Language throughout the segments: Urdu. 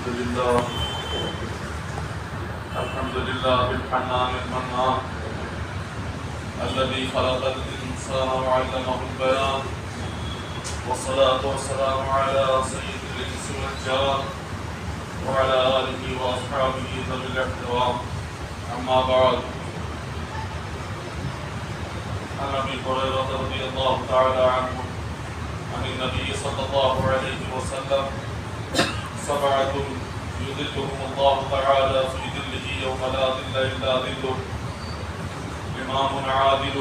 الحمد لله بالحنان المنان الذي خلق الإنسان وعلمه البيان، والصلاة والسلام على سيد الإنس والجان وعلى آله وأصحابه ذوي الاحترام. أما بعد، عن أبي هريرة رضي الله تعالى عنه عن النبي صلى الله عليه وسلم: سبعة يظلهم الله تعالى في ظله يوم لا ظل إلا ظله: إمام عادل،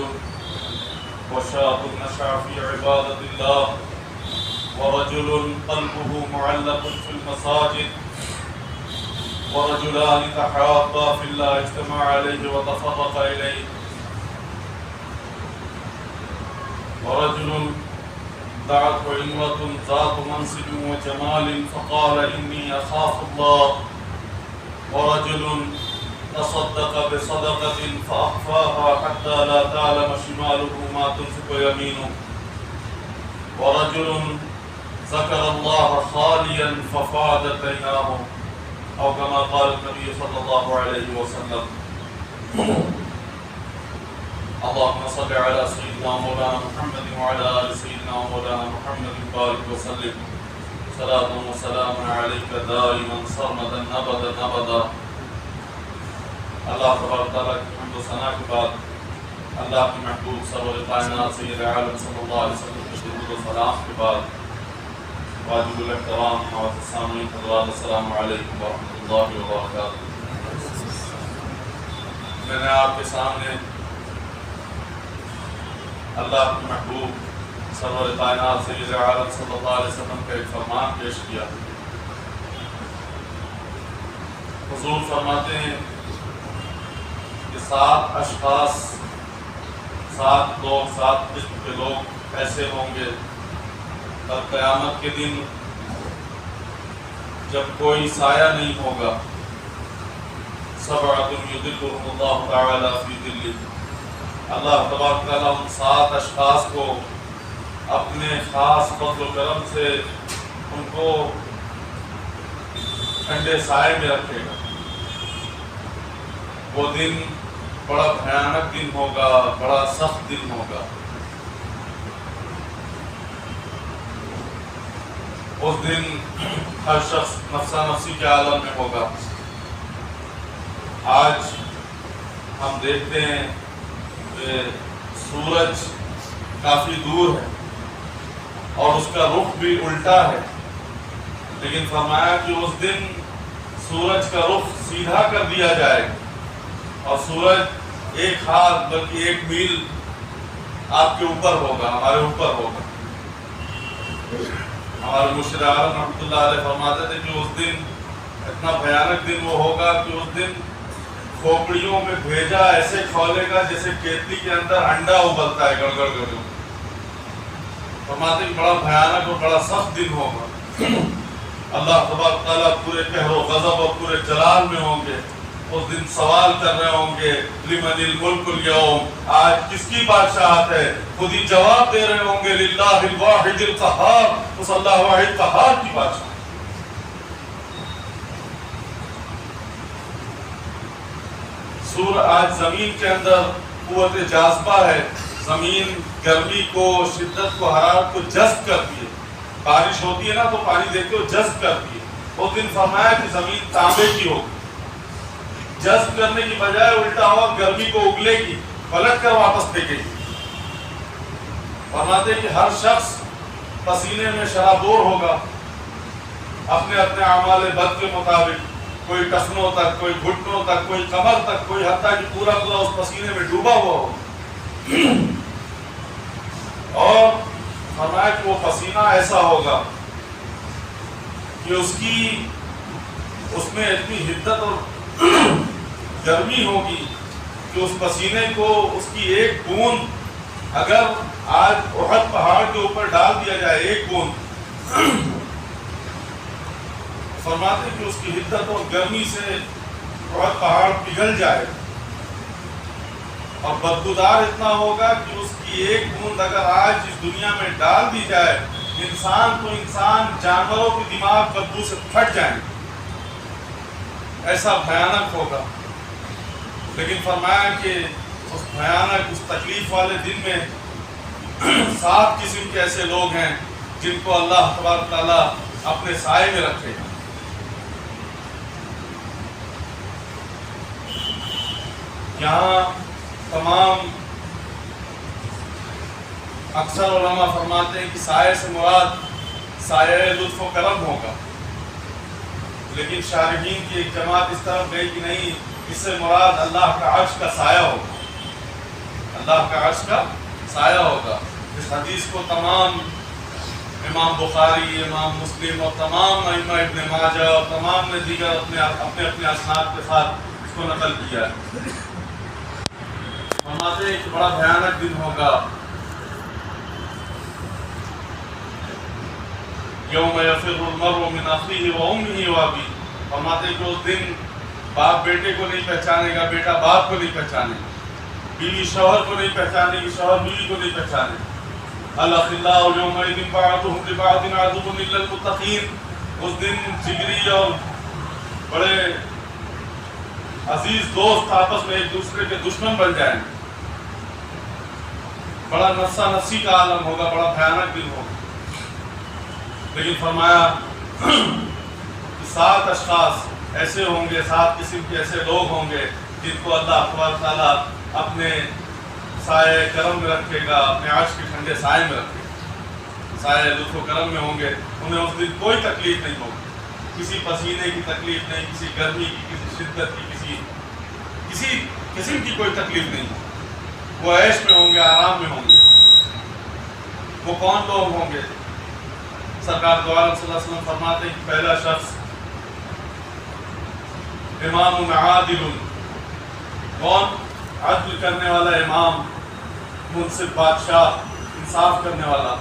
وشاب نشأ في عبادة الله، ورجل قلبه معلق في المساجد، ورجلان تحابا في الله اجتمع عليه وتفرق إليه، ورجل دعته امرأة ذات منصب وجمال فقال إني أخاف الله، ورجل تصدق بصدقة فأخفاها حتى لا تعلم شماله ما تنفق يمينه، ورجل ذكر الله خاليا ففاضت عيناه، أو كما قال النبي صلى الله عليه وسلم. اللهم صل على سيدنا مولانا محمد وعلى آل سيدنا مولانا محمد بارك وسلم صلاة وسلام عليك دائما سرمدا أبدا أبدا. اللہ تبارک تعالیٰ کی حمد و ثنا کے بعد اللہ کے محبوب سرور کائنات سید عالم صلی اللہ علیہ وسلم کے درود و سلام کے بعد واجب الاحترام سامعین حضرات، السلام علیکم ورحمۃ اللہ وبرکاتہ. میں نے آپ کے سامنے اللہ کے محبوب سرور کائنات سید عالم صلی اللہ علیہ وسلم کا ایک فرمان پیش کیا. حضور فرماتے ہیں کہ 7 اشخاص، 7 لوگ، 7 قسم کے لوگ ایسے ہوں گے اور قیامت کے دن جب کوئی سایہ نہیں ہوگا. سبعۃ یظلهم اللہ تعالی فی ظلہ، اللہ تبارک تعالیٰ ان 7 اشخاص کو اپنے خاص فضل و کرم سے ان کو ٹھنڈے سائے میں رکھے گا. وہ دن بڑا بھیانک دن ہوگا، بڑا سخت دن ہوگا. اس دن ہر شخص نفسا نفسی کے عالم میں ہوگا. آج ہم دیکھتے ہیں کہ سورج کافی دور ہے اور اس کا رخ بھی الٹا ہے، لیکن فرمایا کہ اس دن سورج کا رخ سیدھا کر دیا جائے گا اور سورج 1 ہاتھ بلکہ 1 میل آپ کے اوپر ہوگا، ہمارے اوپر ہوگا. ہمارے مرشد اعظم رحمۃ اللہ علیہ فرماتے تھے کہ اس دن اتنا بھیانک دن وہ ہوگا کہ اس دن کھوپڑیوں میں بھیجا ایسے کھولے گا جیسے کیتلی کے اندر انڈا ابلتا ہے، گڑگڑ گڑگڑ. فرماتے کہ بڑا بھیانک اور بڑا سخت دن ہوگا. اللہ تبارک تعالیٰ پورے قہر و غضب اور پورے جلال میں ہوں گے. اس دن سوال کر رہے ہوں گے لمن الملک اليوم، آج کس کی بادشاہت ہے؟ خود ہی جواب دے رہے ہوں گے للہ الواحد القہار، اس اللہ واحد قہار کی بادشاہت. آج زمین کے اندر قوت جاذبہ ہے، زمین گرمی کو، شدت کو، حرارت کو جذب کرتی ہے. بارش ہوتی ہے نا تو پانی دیکھتے ہو جذب کرتی ہے. اس دن فرمایا کہ زمین تانبے کی ہوگی، جذب کرنے کی بجائے الٹا ہوا گرمی کو اگلے گی، پلٹ کر واپس پھینکے گی. فرماتے کہ ہر شخص پسینے میں شرابور ہوگا اپنے اپنے اعمال بد کے مطابق، کوئی ٹخنوں تک، کوئی گھٹنوں تک، کوئی کمر تک، کوئی حتیٰ کہ پورا پورا اس پسینے میں ڈوبا ہوا ہو. اور فرمایا کہ وہ پسینہ ایسا ہوگا کہ اس میں اتنی حدت اور گرمی ہوگی کہ اس پسینے کو، اس کی 1 بوند اگر آج احد پہاڑ کے اوپر ڈال دیا جائے، 1 بوند، فرماتے کہ اس کی حدت اور گرمی سے احد پہاڑ پگھل جائے اور بدبودار اتنا ہوگا کہ اس کی 1 بوند اگر آج اس دنیا میں ڈال دی جائے، انسان تو انسان، جانوروں کے دماغ بدبو سے پھٹ جائیں. ایسا بھیانک ہوگا، لیکن فرمایا کہ اس بھیانک اس تکلیف والے دن میں 7 قسم کے ایسے لوگ ہیں جن کو اللہ تبارک تعالیٰ اپنے سائے میں رکھے گا۔ یہاں تمام اکثر علماء فرماتے ہیں کہ سائے سے مراد سایہ لطف و کرم ہوگا، لیکن شارحین کی ایک جماعت اس طرف گئی کہ نہیں، اس سے مراد اللہ کا عرش کا سایہ ہوگا، اللہ کا عرش کا سایہ ہوگا۔ اس حدیث کو تمام امام بخاری، امام مسلم اور تمام ائمہ ابن ماجہ اور تمام نے دیگر اپنے اسناد کے ساتھ اس کو نقل کیا ہے۔ فرماتے ہیں کہ بڑا بھیانک دن ہوگا، یوم یفر المرء من اخیہ و امہ و ابیہ۔ فرماتے ہیں کہ اس دن باپ بیٹے کو نہیں پہچانے گا، بیٹا باپ کو نہیں پہچانے گا، بیوی شوہر کو نہیں پہچانے گی، شوہر بیوی کو نہیں پہچانے گا۔ الاخلاء یومئذ بعضهم لبعض عدو الا المتقین۔ اس دن جگری اور بڑے عزیز دوست آپس میں ایک دوسرے کے دشمن بن جائیں گے، بڑا نفسا نفسی کا عالم ہوگا، بڑا بھیانک دن ہوگا۔ لیکن فرمایا کہ 7 اشخاص ایسے ہوں گے، 7 قسم کے ایسے لوگ ہوں گے جن کو اللہ تبارک تعالیٰ اپنے سائے کرم میں رکھے گا، اپنے عرش کے ٹھنڈے سائے میں رکھے گا، سائے لطف و کرم میں ہوں گے۔ انہیں اس دن کوئی تکلیف نہیں ہوگی، کسی پسینے کی تکلیف نہیں، کسی گرمی کی، کسی شدت کی، کسی قسم کی کوئی تکلیف نہیں ہوگی۔ وہ عیش میں ہوں گے، آرام میں ہوں گے۔ وہ کون لوگ ہوں گے؟ سرکار دو عالم صلی اللہ علیہ وسلم فرماتے ہیں کہ پہلا شخص امام عادل، کون؟ عدل کرنے والا امام، منصف بادشاہ، انصاف کرنے والا۔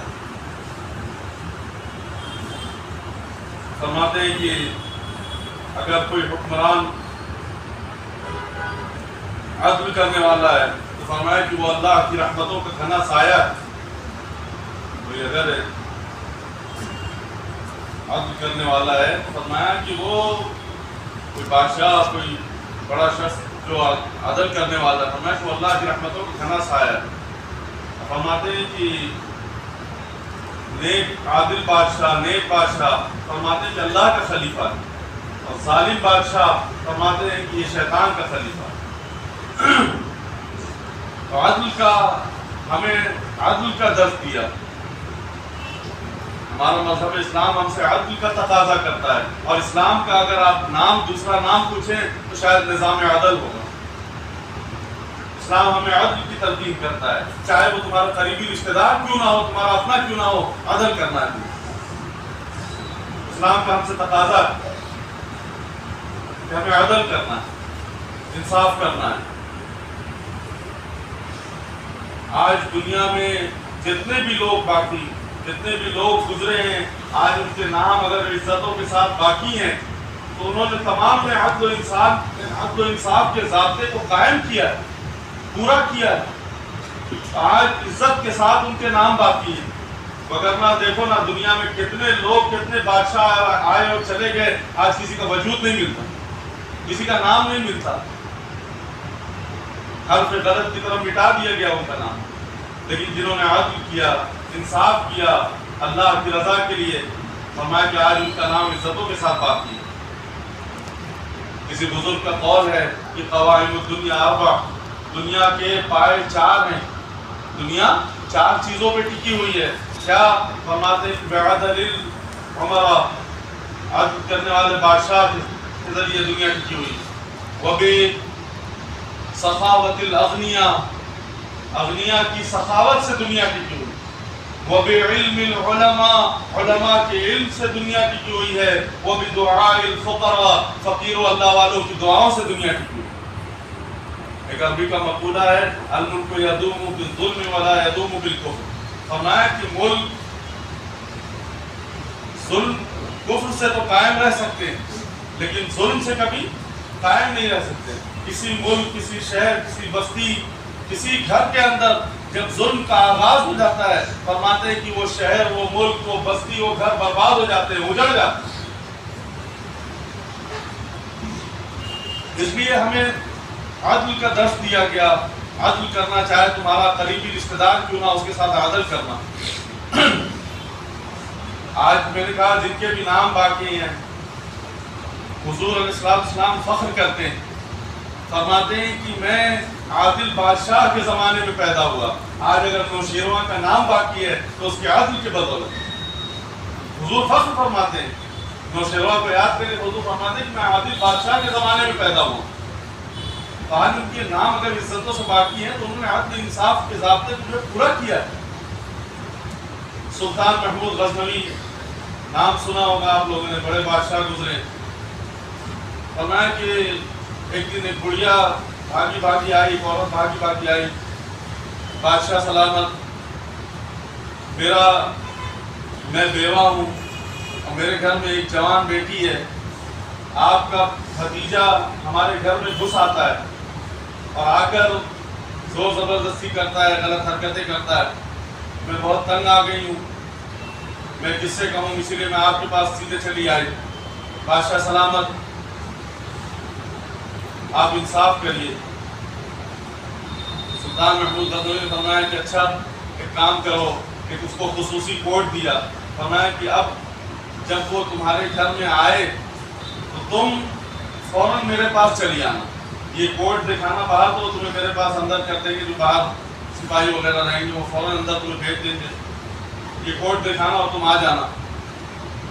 فرماتے ہیں کہ اگر کوئی حکمران عدل کرنے والا ہے تو فرمایا کہ وہ اللہ کی رحمتوں کا گھنا سایہ ہے۔ کوئی اگر عدل کرنے والا ہے تو فرمایا کہ وہ کوئی بادشاہ، کوئی بڑا شخص جو عدل کرنے والا ہے، فرمایا کہ وہ اللہ کی رحمتوں کا گھنا سایہ ہے۔ فرماتے ہیں کہ نیک عادل بادشاہ، نیک بادشاہ فرماتے ہیں کہ اللہ کا خلیفہ ہے، اور ظالم بادشاہ فرماتے ہیں کہ یہ شیطان کا خلیفہ ہے۔ تو عدل کا ہمیں عدل کا درس دیا، ہمارا مذہب اسلام ہم سے عدل کا تقاضا کرتا ہے، اور اسلام کا اگر آپ دوسرا نام پوچھیں تو شاید نظام عدل ہوگا۔ اسلام ہمیں عدل کی تلقین کرتا ہے، چاہے وہ تمہارا قریبی رشتہ دار کیوں نہ ہو، تمہارا اپنا کیوں نہ ہو، عدل کرنا ہے۔ اسلام کا ہم سے تقاضا ہے کہ ہمیں عدل کرنا ہے، انصاف کرنا ہے۔ آج دنیا میں جتنے بھی لوگ گزرے ہیں، آج ان کے نام اگر عزتوں کے ساتھ باقی ہیں تو انہوں نے تمام نے عدل و انصاف کے ضابطے کو قائم کیا ہے، پورا کیا ہے۔ آج عزت کے ساتھ ان کے نام باقی ہیں، وگرنہ دیکھو نا دنیا میں کتنے لوگ، کتنے بادشاہ آئے اور چلے گئے، آج کسی کا وجود نہیں ملتا، کسی کا نام نہیں ملتا، حرف غلط کی طرف مٹا دیا گیا ان کا نام۔ لیکن جنہوں نے عدل کیا، انصاف کیا اللہ کی رضا کے لیے، فرمایا کہ آج ان کا نام عزتوں کے ساتھ باقی ہے۔ کسی بزرگ کا قول ہے کہ قوائم الدنیا اربع، دنیا کے پائے 4 ہیں، دنیا 4 چیزوں پہ ٹکی ہوئی ہے۔ کیا؟ فرماتے ہیں کہ بعدل العمرا، عدل کرنے والے بادشاہ کے ذریعے دنیا ٹکی ہوئی، وبی سخاوت الاغنیاء، اغنیاء کی سخاوت سے دنیا ٹکی ہوئی، وبعلم العلماء، علماء کے علم سے دنیا ٹکی ہوئی ہے، وبدعاء الفقراء، فقیر و اللہ والوں کی دعاؤں سے دنیا ٹکی ہوئی۔ ایک عربی کا مقولہ ہے الملک یدوم بالظلم ولا یدوم بالکفر، فرمایا کہ ملک ظلم کفر سے تو قائم رہ سکتے ہیں لیکن ظلم سے کبھی قائم نہیں رہ سکتے۔ کسی ملک، کسی شہر، کسی بستی، کسی گھر کے اندر جب ظلم کا آغاز ہو جاتا ہے، فرماتے ہیں کہ وہ شہر، وہ ملک، وہ بستی، وہ گھر برباد ہو جاتے ہیں، اجڑ جاتے ہیں۔ اس لیے ہمیں عدل کا درس دیا گیا. عدل کرنا، چاہے تمہارا قریبی رشتہ دار کیوں نہ، اس کے ساتھ عدل کرنا. آج میں نے کہا جن کے بھی نام باقی ہیں، حضور علیہ السلام فخر کرتے ہیں، فرماتے ہیں کہ میں عادل بادشاہ کے زمانے میں پیدا ہوا. آج اگر نوشیروان کا نام باقی ہے تو اس کے عادل کے بدولت. حضور فخر فرماتے ہیں، نوشیروان کو یاد کریں، حضور فرماتے ہیں کہ میں عادل بادشاہ کے زمانے میں پیدا ہوا. آج ان کے نام اگر عزتوں سے باقی ہیں تو انہوں نے عدل انصاف کے ضابطے کو پورا کیا ہے. سلطان محمود غزنوی نام سنا ہوگا آپ لوگوں نے، بڑے بادشاہ گزرے. فرمایا کہ ایک دن ایک گڑیا بھاگی بھاگی آئی، ایک عورت بھاگی بھاگی آئی. بادشاہ سلامت، میں بیوہ ہوں اور میرے گھر میں ایک جوان بیٹی ہے. آپ کا بھتیجا ہمارے گھر میں گھس آتا ہے اور آ کر زور زبردستی کرتا ہے، غلط حرکتیں کرتا ہے. میں بہت تنگ آ گئی ہوں، میں کس سے کہوں، اسی لیے میں آپ کے پاس سیدھے چلی آئی. بادشاہ سلامت، آپ انصاف کریے. سلطان محمود غزنوی نے فرمایا کہ اچھا ایک کام کرو، کہ اس کو خصوصی کوڈ دیا. فرمایا کہ اب جب وہ تمہارے گھر میں آئے تو تم فوراً میرے پاس چلی آنا. یہ کوڈ دکھانا باہر تو تمہیں میرے پاس اندر کر دیں گے، جو باہر سپاہی وغیرہ رہیں گے وہ فوراً اندر تمہیں بھیج دیں گے. یہ کوڈ دکھانا اور تم آ جانا.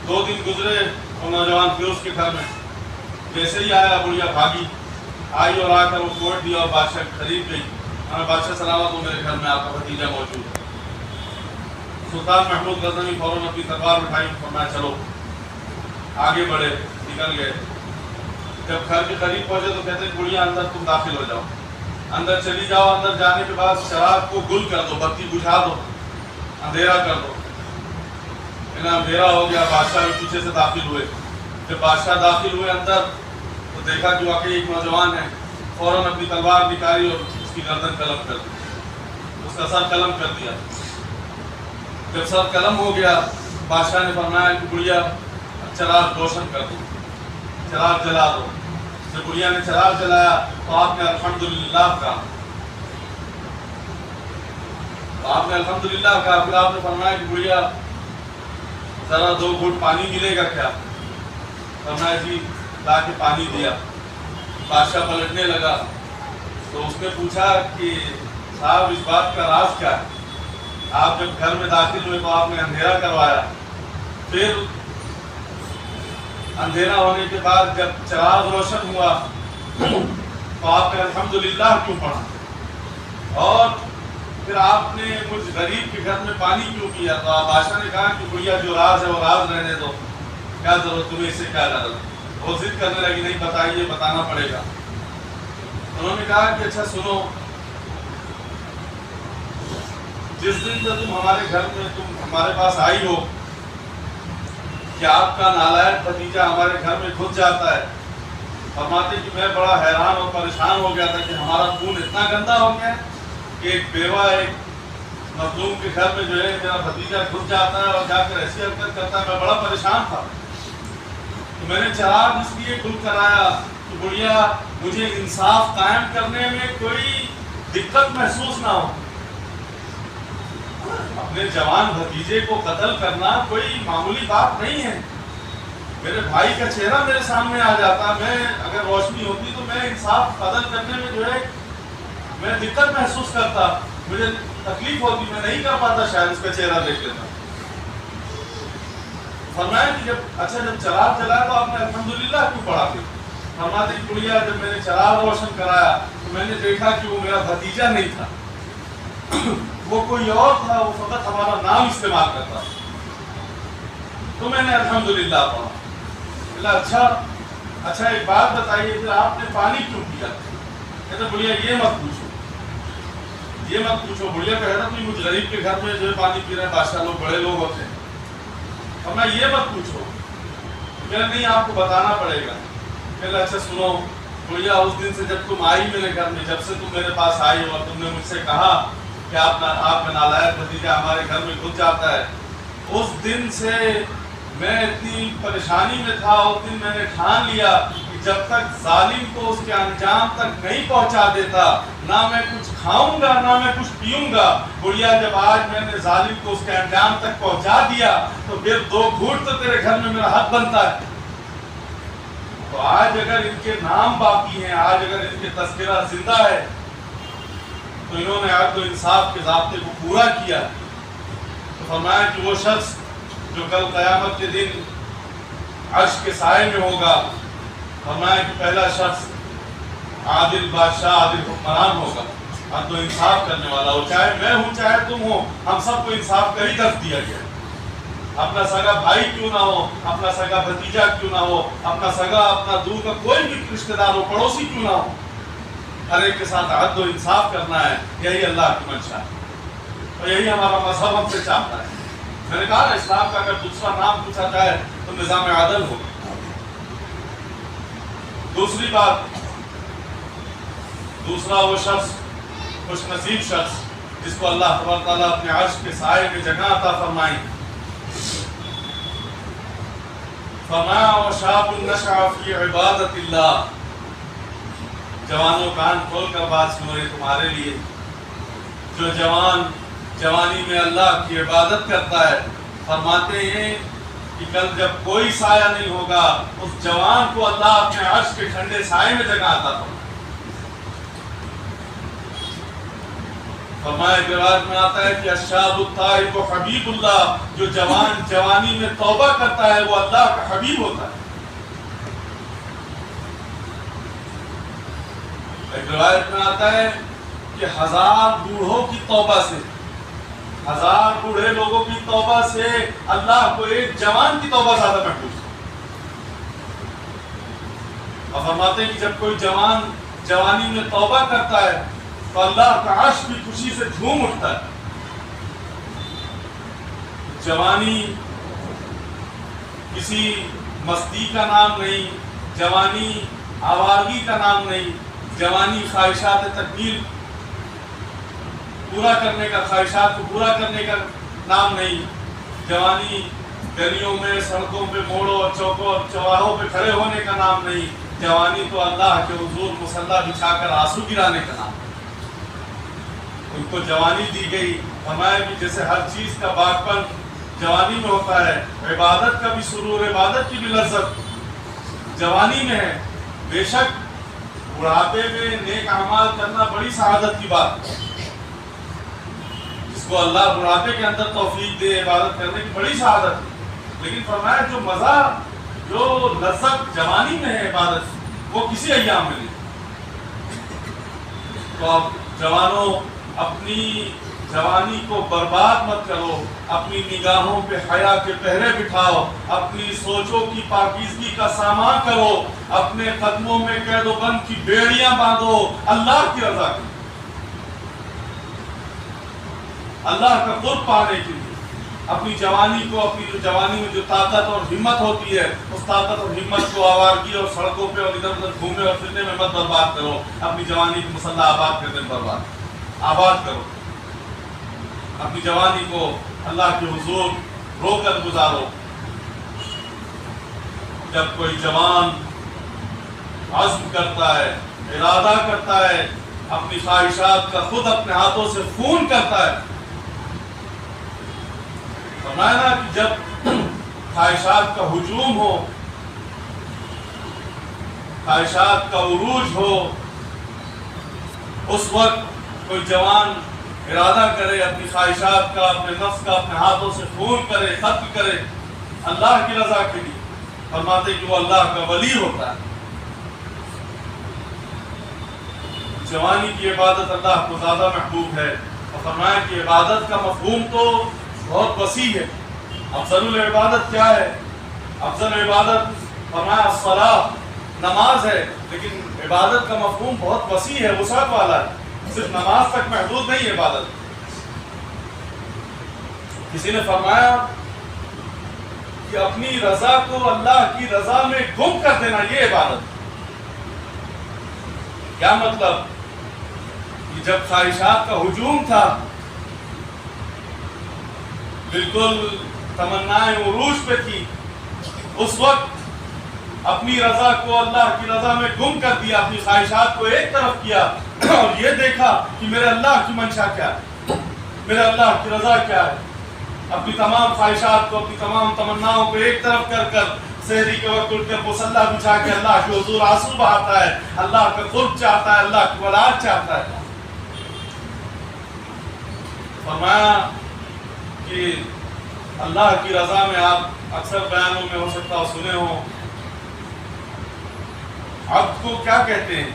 2 دن گزرے اور نوجوان پھر اس کے گھر میں جیسے ہی آیا، بڑھیا بھاگی آئی اور آ کر وہ کوڈ دیا اور بادشاہ قریب گئی. بادشاہ سلامت ہوں، میرے گھر میں آپ کا بھتیجا موجود ہے. سلطان محمود غزنوی فوراً اپنی تلوار اٹھائی، فرمایا چلو. آگے بڑھے، نکل گئے. جب گھر کے قریب پہنچے تو کہتے ہیں گڑیا اندر تم داخل ہو جاؤ. اندر چلی جاؤ. اندر جانے کے بعد چراغ کو گل کر دو، بتی بجھا دو، اندھیرا کر دو. اندھیرا ہو گیا. بادشاہ بھی پیچھے سے داخل ہوئے. جب بادشاہ داخل ہوئے اندر تو دیکھا کہ واقعی ایک نوجوان ہے. فوراً اپنی تلوار نکالی اور اس کی گردن قلم کر دی، اس کا سر قلم کر دیا. جب سر قلم ہو گیا، بادشاہ نے فرمایا کہ گڑیا چراغ روشن کر دو، چراغ جلا دو. جب گڑیا نے چراغ جلایا تو آپ نے الحمدللہ کہا. پھر آپ نے فرمایا کہ گڑیا ذرا 2 گھونٹ پانی ملے گا کیا؟ فرمایا جی. لا کے پانی دیا. بادشاہ پلٹنے لگا تو اس نے پوچھا کہ صاحب اس بات کا راز کیا ہے؟ آپ جب گھر میں داخل ہوئے تو آپ نے اندھیرا کروایا، پھر اندھیرا ہونے کے بعد جب چراغ روشن ہوا تو آپ نے الحمدللہ کیوں پڑھا، اور پھر آپ نے مجھ غریب کے گھر میں پانی کیوں کیا؟ تو آپ بادشاہ نے کہا کہ گڑیا جو راز ہے وہ راز رہنے دو، کیا ضرورت تمہیں اس سے کیا غرض؟ وہ ضد کرنے لگی، نہیں بتائیے، بتانا پڑے گا. انہوں نے کہا کہ اچھا سنو، جس دن سے تم ہمارے گھر میں تم ہمارے پاس آئی ہو کہ آپ کا نالائق بھتیجا ہمارے گھر میں گھس جاتا ہے. فرماتے کہ میں بڑا حیران اور پریشان ہو گیا تھا کہ ہمارا خون اتنا گندا ہو گیا کہ ایک بیوہ ایک مظلوم کے گھر میں جو ہے میرا بھتیجا گھس جاتا ہے اور جا کر ایسی حرکت کرتا ہے. میں بڑا پریشان تھا. تو میں نے چراغ اس لیے گل کرایا کہ گڑیا مجھے انصاف قائم کرنے میں کوئی دقت محسوس نہ ہو. اپنے جوان بھتیجے کو قتل کرنا کوئی معمولی بات نہیں ہے. میرے بھائی کا چہرہ میرے سامنے آ جاتا، میں اگر روشنی ہوتی تو میں انصاف عدل کرنے میں جو ہے میں دقت محسوس کرتا، مجھے تکلیف ہوتی، میں نہیں کر پاتا، شاید اس کا چہرہ دیکھ لیتا. فرمایا کہ جب چراغ جلایا تو آپ نے الحمدللہ کیوں پڑھا؟ پھر فرماتے کہ گڑیا جب میں نے چراغ روشن کرایا تو میں نے دیکھا کہ وہ میرا بھتیجا نہیں تھا، وہ کوئی اور تھا، وہ فقط ہمارا نام استعمال کرتا، تو میں نے الحمدللہ پڑھا. اچھا ایک بات بتائیے، پھر آپ نے پانی کیوں پیا؟ کہتے بڑھیا یہ مت پوچھو. بڑھیا کہہ رہا تم مجھ غریب کے گھر میں جو ہے پانی پی رہے ہیں، بادشاہ لوگ بڑے لوگ ہوتے ہیں. اور میں یہ مت پوچھو. کہ نہیں آپ کو بتانا پڑے گا. کہ اچھا سنو بڑھیا، اس دن سے جب تم آئی میرے گھر میں، جب سے تم میرے پاس آئی اور تم نے مجھ سے کہا کہ آپ کا نالائق بھتیجا ہمارے گھر میں گھس جاتا ہے، اس دن سے میں اتنی پریشانی میں تھا. اس دن میں نے ٹھان لیا کہ جب تک ظالم کو اس کے انجام تک نہیں پہنچا دیتا نہ میں کچھ کھاؤں گا نہ میں کچھ پیوں گا۔ گڑیا جب آج میں نے ظالم کو اس کے انجام تک پہنچا دیا تو پھر 2 گھونٹ تو تیرے گھر میں میرا حق بنتا ہے۔ تو آج اگر ان کے نام باقی ہیں، آج اگر ان کے تذکرہ زندہ ہے تو انہوں نے عدل و انصاف کے ضابطے کو پورا کیا۔ تو فرمایا کہ وہ شخص جو کل قیامت کے دن عرش کے سائے میں ہوگا، فرمایا کہ پہلا شخص عادل بادشاہ، عادل حکمران ہوگا، عدل و انصاف کرنے والا ہو، چاہے میں ہوں چاہے تم ہو، ہم سب کو انصاف کا ہی درس دیا گیا۔ اپنا سگا بھائی کیوں نہ ہو، اپنا سگا بھتیجا کیوں نہ ہو، اپنا سگا اپنا دور کا کوئی بھی رشتہ دار ہو، پڑوسی کیوں نہ ہو، ہر ایک کے ساتھ عدل و انصاف کرنا ہے۔ یہی اللہ کی منشا ہے اور یہی ہمارا مذہب ہم سے چاہتا ہے۔ میں نے کہا نا، اسلام کا اگر دوسرا نام پوچھا جائے تو نظام عدل ہو۔ دوسری بات، دوسرا وہ شخص، خوش نصیب شخص جس کو اللہ تبارک تعالیٰ اپنے عرش کے سائے میں جگہ عطا فرمائیں۔ فرمایا وَشَابٌ نَشَأَ فِي عِبَادَةِ اللَّهِ۔ جوانوں کان کھول کر بات سنو، یہ تمہارے لیے۔ جو جوان جوانی میں اللہ کی عبادت کرتا ہے، فرماتے ہیں کہ کل جب کوئی سایہ نہیں ہوگا اس جوان کو اللہ اپنے عرش کے ٹھنڈے سائے میں جگہ عطا فرمائے۔ فرمایا کہ روایت میں آتا ہے کہ الشاب الطائب حبیب اللہ، جو جوان جوانی میں توبہ کرتا ہے وہ اللہ کا حبیب ہوتا ہے۔ ایک روایت میں آتا ہے کہ 1000 بوڑھوں کی توبہ سے، 1000 بوڑھے لوگوں کی توبہ سے اللہ کو ایک جوان کی توبہ زیادہ محبوب ہے۔ اور فرماتے ہیں کہ جب کوئی جوان جوانی میں توبہ کرتا ہے تو اللہ کا عرش بھی خوشی سے جھوم اٹھتا ہے۔ جوانی کسی مستی کا نام نہیں، جوانی آوارگی کا نام نہیں، جوانی خواہشات تکمیل پورا کرنے کا، خواہشات کو پورا کرنے کا نام نہیں، جوانی گلیوں میں، سڑکوں پہ، موڑوں اور چوکوں اور چوراہوں پہ کھڑے ہونے کا نام نہیں، جوانی تو اللہ کے حضور مصلی بچھا کر آنسو گرانے کا نام۔ ان کو جوانی دی گئی، فرمایا کہ جیسے ہر چیز کا باغپن جوانی میں ہوتا ہے، عبادت کا بھی سرور، عبادت کی بھی لذت جوانی میں ہے۔ بے شک بڑھاپے میں نیک اعمال کرنا بڑی سعادت کی بات ہے، جس کو اللہ بڑھاپے کے اندر توفیق دے عبادت کرنے کی بڑی سعادت ہے۔ لیکن فرمایا جو مزہ، جو لذت جوانی میں ہے عبادت، وہ کسی ایام میں نہیں۔ تو اب جوانوں، اپنی جوانی کو برباد مت کرو، اپنی نگاہوں پہ حیا کے پہرے بٹھاؤ، اپنی سوچوں کی پاکیزگی کا سامان کرو، اپنے قدموں میں قید و بند کی بیڑیاں باندھو اللہ کی رضا کے لیے، اللہ کا قرب پانے کے لیے۔ اپنی جوانی کو، اپنی جو جوانی میں جو طاقت اور ہمت ہوتی ہے، اس طاقت اور ہمت کو آوارگی اور سڑکوں پہ اور ادھر ادھر گھومنے اور پھرنے میں مت برباد کرو۔ اپنی جوانی کو مسلح آباد کرنے میں آباد کرو۔ اپنی جوانی کو اللہ کے حضور رو کر گزارو۔ جب کوئی جوان عزم کرتا ہے، ارادہ کرتا ہے، اپنی خواہشات کا خود اپنے ہاتھوں سے خون کرتا ہے، فرمایا نا کہ جب خواہشات کا ہجوم ہو، خواہشات کا عروج ہو، اس وقت کوئی جوان ارادہ کرے، اپنی خواہشات کا، اپنے نفس کا اپنے ہاتھوں سے خون کرے، ختم کرے اللہ کی رضا کے لیے، فرماتے کہ وہ اللہ کا ولی ہوتا ہے۔ جوانی کی عبادت اللہ کو زیادہ محبوب ہے، اور فرمایا کہ عبادت کا مفہوم تو بہت وسیع ہے۔ افضل العبادت کیا ہے؟ افضل عبادت فرمایا الصلاۃ، نماز ہے، لیکن عبادت کا مفہوم بہت وسیع ہے، وسعت والا ہے، صرف نماز تک محدود نہیں ہے عبادت۔ کسی نے فرمایا کہ اپنی رضا کو اللہ کی رضا میں گم کر دینا، یہ عبادت۔ کیا مطلب؟ کہ جب خواہشات کا ہجوم تھا، بالکل تمنائیں عروج پہ تھی، اس وقت اپنی رضا کو اللہ کی رضا میں گم کر دیا، اپنی خواہشات کو ایک طرف کیا اور یہ دیکھا کہ میرے اللہ کی منشا کیا ہے، میرے اللہ کی رضا کیا ہے، اپنی تمام خواہشات کو، اپنی تمام تمناؤں کو ایک طرف کر کر سحری کے وقت اٹھ کر مصلی بچھا کے اللہ کے حضور آنسو بہاتا ہے، اللہ کا قرب چاہتا ہے، اللہ کی ولایت چاہتا ہے۔ فرمایا کہ اللہ کی رضا میں آپ اکثر بیانوں میں ہو سکتا ہو سنے ہو، عبد کو کیا کہتے ہیں؟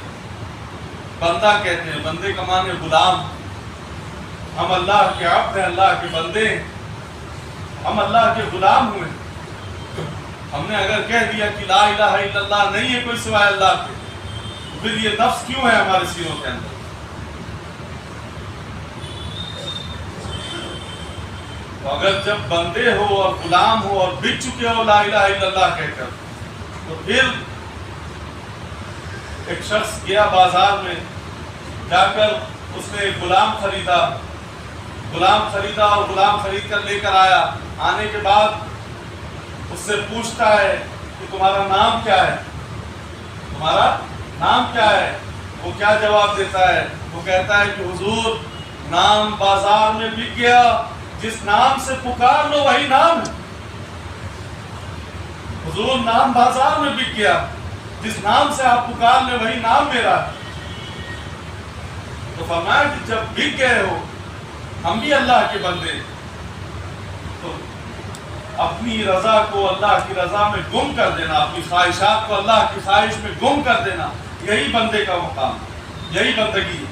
بندہ کہتے ہیں۔ بندے کا معنی غلام۔ ہم اللہ کے عبد ہیں، اللہ کے بندے ہیں، ہم اللہ کے غلام ہوئے۔ ہم نے اگر کہہ دیا کہ لا الہ الا اللہ نہیں ہے کوئی سوائے اللہ کے، پھر یہ نفس کیوں ہے ہمارے سینوں کے اندر؟ تو اگر جب بندے ہو اور غلام ہو اور بک چکے ہو لا الہ الا اللہ کہہ کر، تو پھر ایک شخص گیا بازار میں، جا کر اس نے ایک غلام خریدا اور غلام خرید کر لے کر آیا۔ آنے کے بعد اس سے پوچھتا ہے کہ تمہارا نام کیا ہے؟ تمہارا نام کیا ہے؟ وہ کیا جواب دیتا ہے؟ وہ کہتا ہے کہ حضور نام بازار میں بک گیا، جس نام سے پکار لو وہی نام ہے۔ حضور نام بازار میں بک گیا، جس نام سے آپ پکار لیں وہی نام میرا ہے۔ تو فرمایا کہ جب بک گئے ہو، ہم بھی اللہ کے بندے، تو اپنی رضا کو اللہ کی رضا میں گم کر دینا، اپنی خواہشات کو اللہ کی خواہش میں گم کر دینا، یہی بندے کا مقام، یہی بندگی،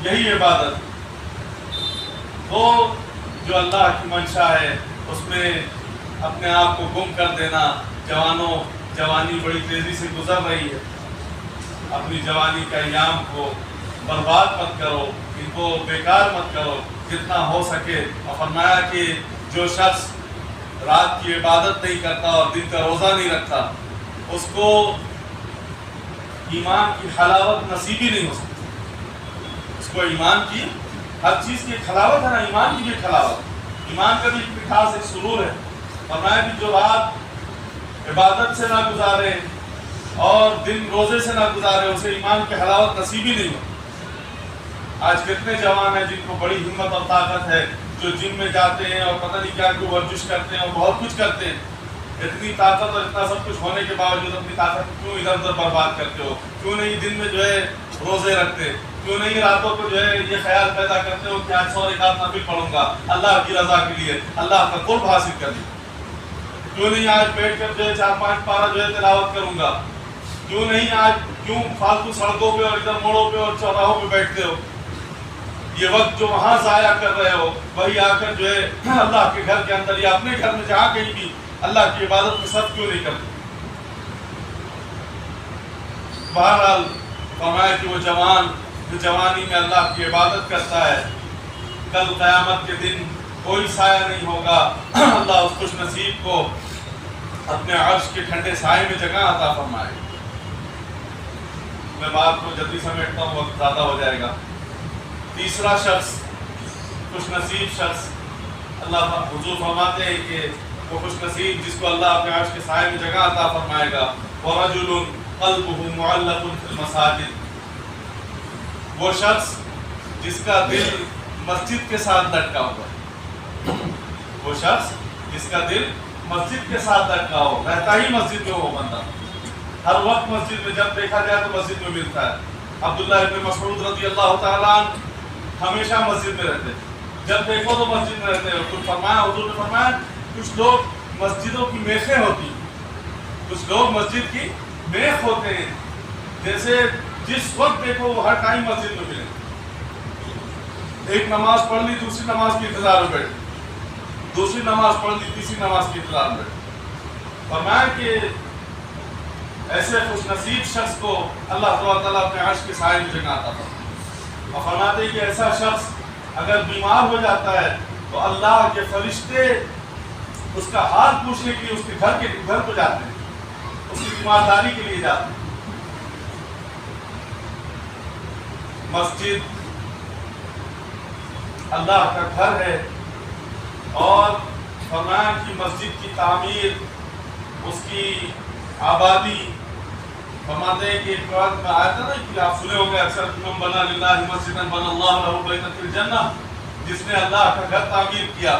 یہی عبادت۔ وہ جو اللہ کی منشا ہے اس میں اپنے آپ کو گم کر دینا۔ جوانوں، جوانی بڑی تیزی سے گزر رہی ہے، اپنی جوانی کا ایام کو برباد مت کرو، ان کو بیکار مت کرو جتنا ہو سکے۔ اور فرمایا کہ جو شخص رات کی عبادت نہیں کرتا اور دن کا روزہ نہیں رکھتا، اس کو ایمان کی حلاوت نصیب ہی نہیں ہو سکتی۔ اس کو ایمان کی ہر چیز کی ایک حلاوت ہے نا، ایمان کی بھی ایک حلاوت، ایمان کا بھی ایک خاص ایک سرور ہے۔ فرمایا کہ جو رات عبادت سے نہ گزارے اور دن روزے سے نہ گزارے، اسے ایمان کی حلاوت نصیب ہی نہیں ہو۔ آج کتنے جوان ہیں جن کو بڑی ہمت اور طاقت ہے، جو جم میں جاتے ہیں اور پتہ نہیں کیا کوئی ورزش کرتے ہیں اور بہت کچھ کرتے ہیں۔ اتنی طاقت اور اتنا سب کچھ ہونے کے باوجود اپنی طاقت کیوں ادھر ادھر برباد کرتے ہو؟ کیوں نہیں دن میں جو ہے روزے رکھتے؟ کیوں نہیں راتوں کو جو ہے یہ خیال پیدا کرتے ہو کہ آج 100 رکعت نفل پڑھوں گا اللہ کی رضا کے لیے، اللہ کا قرب حاصل کرنے؟ کیوں نہیں آج بیٹھ کر جو ہے 4-5 پارہ جو ہے تلاوت کروں گا؟ کیوں نہیں آج کیوں فالتو سڑکوں پہ اور ادھر موڑوں پہ اور چوراہوں پہ بیٹھتے ہو؟ یہ وقت جو وہاں ضائع کر رہے ہو، وہی آ کر جو ہے اللہ کے گھر کے اندر یا اپنے گھر میں جہاں کہیں بھی اللہ کی عبادت میں صرف کیوں نہیں کرتے؟ بہرحال فرمایا کہ وہ جوان جو جوانی میں اللہ کی عبادت کرتا ہے، کل قیامت کے دن کوئی سایہ نہیں ہوگا، اللہ اس خوش نصیب کو اپنے عرش کے ٹھنڈے سائے میں جگہ عطا فرمائے۔ میں بات کو جلدی سمیٹتا ہوں، وقت زیادہ ہو جائے گا۔ تیسرا شخص، خوش نصیب شخص، اللہ حضور فرماتے ہیں کہ وہ خوش نصیب جس کو اللہ اپنے عرش کے سائے میں جگہ عطا فرمائے گا، وَرَجُلٌ قَلْبُهُ مُعَلَّقٌ فِي الْمَسَاجِدِ، وہ شخص جس کا دل مسجد کے ساتھ لٹکا ہوا، وہ شخص جس کا دل مسجد کے ساتھ لٹکا ہو، رہتا ہی مسجد میں وہ بندہ، ہر وقت مسجد میں، جب دیکھا جائے تو مسجد میں ملتا ہے۔ عبداللہ ابن مسعود رضی اللہ تعالیٰ عنہ ہمیشہ مسجد میں رہتے، جب دیکھو تو مسجد میں رہتے ہیں۔ کچھ فرمایا، حضور نے فرمایا کچھ لوگ مسجدوں کی میخیں ہوتی ہیں، کچھ لوگ مسجد کی میخ ہوتے ہیں، جیسے جس وقت دیکھو وہ ہر ٹائم مسجد میں ملے، ایک نماز پڑھ لی دوسری نماز کی انتظار میں بیٹھے، دوسری نماز پڑھ لی تیسری نماز کی انتظار میں بیٹھے۔ فرمایا کہ ایسے خوش نصیب شخص کو اللہ تعالیٰ اپنے عرش کے سائے میں جگہ عطا فرمائے۔ اور فرماتے ہیں کہ ایسا شخص اگر بیمار ہو جاتا ہے تو اللہ کے فرشتے اس کا حال پوچھنے کے لیے اس کے گھر کو جاتے ہیں، اس کی بیمارداری کے لیے جاتے ہیں۔ مسجد اللہ کا گھر ہے، اور فرمایا کہ مسجد کی تعمیر، اس کی آبادی فرماتے ہیں کہ ایک بات میں آیا تھا نا کہ آپ سنے ہوں گے اکثر من بنا للہ مسجدا بنا اللہ لہ بیتا فی الجنہ، جس نے اللہ کا گھر تعمیر کیا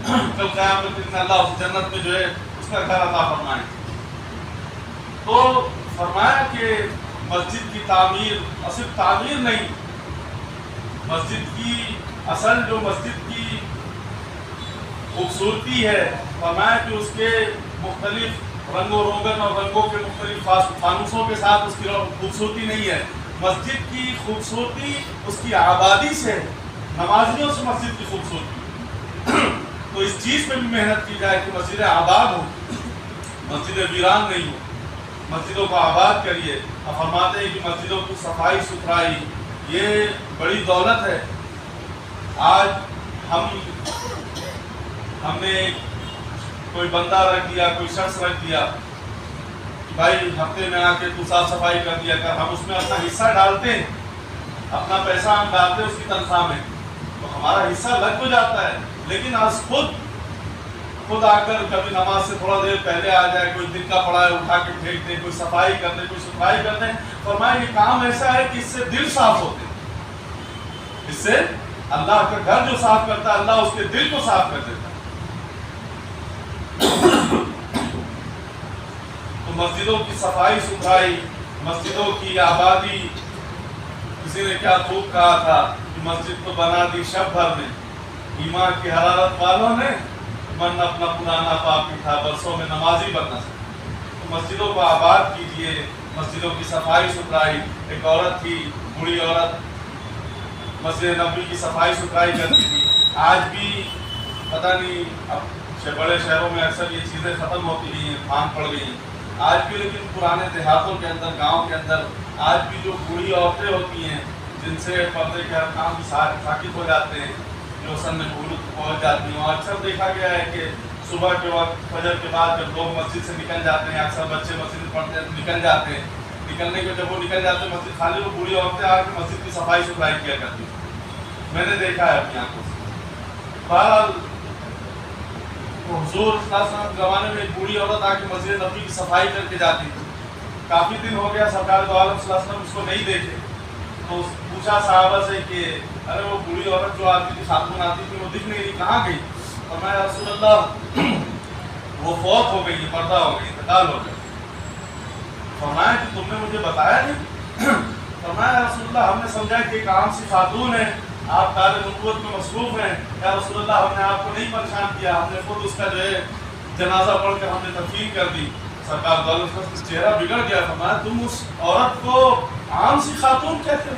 کل قیامت میں اللہ اس جنت میں جو ہے اس کا گھر عطا فرمائے. تو فرمایا کہ مسجد کی تعمیر صرف تعمیر نہیں، مسجد کی اصل جو مسجد کی خوبصورتی ہے، فرمایا کہ اس کے مختلف رنگ و روگن اور رنگوں کے مختلف فانوسوں کے ساتھ اس کی خوبصورتی نہیں ہے. مسجد کی خوبصورتی اس کی آبادی سے، نمازیوں سے مسجد کی خوبصورتی. تو اس چیز پہ بھی محنت کی جائے کہ مسجدیں آباد ہوں، مسجدیں ویران نہیں ہوں، مسجدوں کو آباد کریے. اب فرماتے ہیں کہ مسجدوں کی صفائی ستھرائی یہ بڑی دولت ہے. آج ہم نے کوئی بندہ رکھ دیا، کوئی شخص رکھ دیا کہ بھائی ہفتے میں آ کے تو صاف صفائی کر دیا کر، ہم اس میں اپنا حصہ ڈالتے ہیں، اپنا پیسہ ہم ڈالتے ہیں اس کی تنخواہ میں، تو ہمارا حصہ لگ تو جاتا ہے. لیکن آج خود آ کر کبھی نماز سے تھوڑا دیر پہلے آ جائے، کوئی دن کا پڑا ہے اٹھا کے پھینک دے، کوئی صفائی کر دے، کوئی صفائی کر دے. فرمایا یہ کام ایسا ہے کہ اس سے دل صاف ہوتے ہیں، اس سے اللہ کا گھر جو صاف کرتا ہے اللہ اس کے دل کو صاف کر دیتا ہے. تو مسجدوں کی صفائی ستھرائی، مسجدوں کی آبادی، کسی نے کیا خوب کہا تھا کہ مسجد تو بنا دی شب بھر میں، ایمان کی حرارت والوں نے من اپنا پرانا پاپی تھا، برسوں میں نمازی بننا سکتا. تو مسجدوں کو آباد کیجیے، مسجدوں کی صفائی ستھرائی. ایک عورت تھی، بوڑھی عورت، مسجد نبوی کی صفائی ستھرائی کرتی تھی. آج بھی پتہ نہیں، اب بڑے شہروں میں اکثر یہ چیزیں ختم ہوتی ہیں، بھان پڑ گئی ہیں آج بھی، لیکن پرانے دیہاتوں کے اندر، گاؤں کے اندر آج بھی جو بوڑھی عورتیں ہوتی ہیں جن سے پردے کے احکام ساقط ہو جاتے ہیں، جو سن میں پہنچ جاتی ہیں، اور اکثر دیکھا گیا ہے کہ صبح کے وقت فجر کے بعد جب لوگ مسجد سے نکل جاتے ہیں، اکثر بچے مسجد میں پڑھتے ہیں نکل جاتے ہیں، نکلنے کے جب وہ نکل جاتے ہیں مسجد خالی، وہ بوڑھی عورتیں آ کے مسجد کی صفائی ستھرائی کیا کرتی ہیں. میں نے دیکھا ہے اپنی آنکھوں سے. بہرحال حضور صلی اللہ علیہ وسلم کے زمانے میں ایک بوڑھی عورت آ کے مسجد نبوی کی صفائی کر کے جاتی تھی. کافی دن ہو گیا سرکار دو عالم صلی اللہ علیہ وسلم اس کو نہیں دیکھے. تو پوچھا صحابہ سے کہ ارے وہ بوڑھی عورت جو آتی تھی، خاتون آتی تھی، وہ دکھ نہیں رہی، کہاں گئی؟ اور میں رسول اللہ وہ فوت ہو گئی، پردہ ہو گئی، انتقال ہو گئی. فرمایا کہ تم نے مجھے بتایا نہیں؟ فرمایا رسول اللہ ہم نے سمجھا کہ ایک عام سی خاتون ہے، آپ کار نبوت میں مصروف ہیں، یا رسول اللہ ہم نے آپ کو نہیں پریشان کیا، ہم نے خود اس کا جو ہے جنازہ پڑھ کر ہم نے تدفین کر دی. سرکار دو عالم کا چہرہ بگڑ گیا. فرمایا تم اس عورت کو عام سی خاتون کہتے ہو؟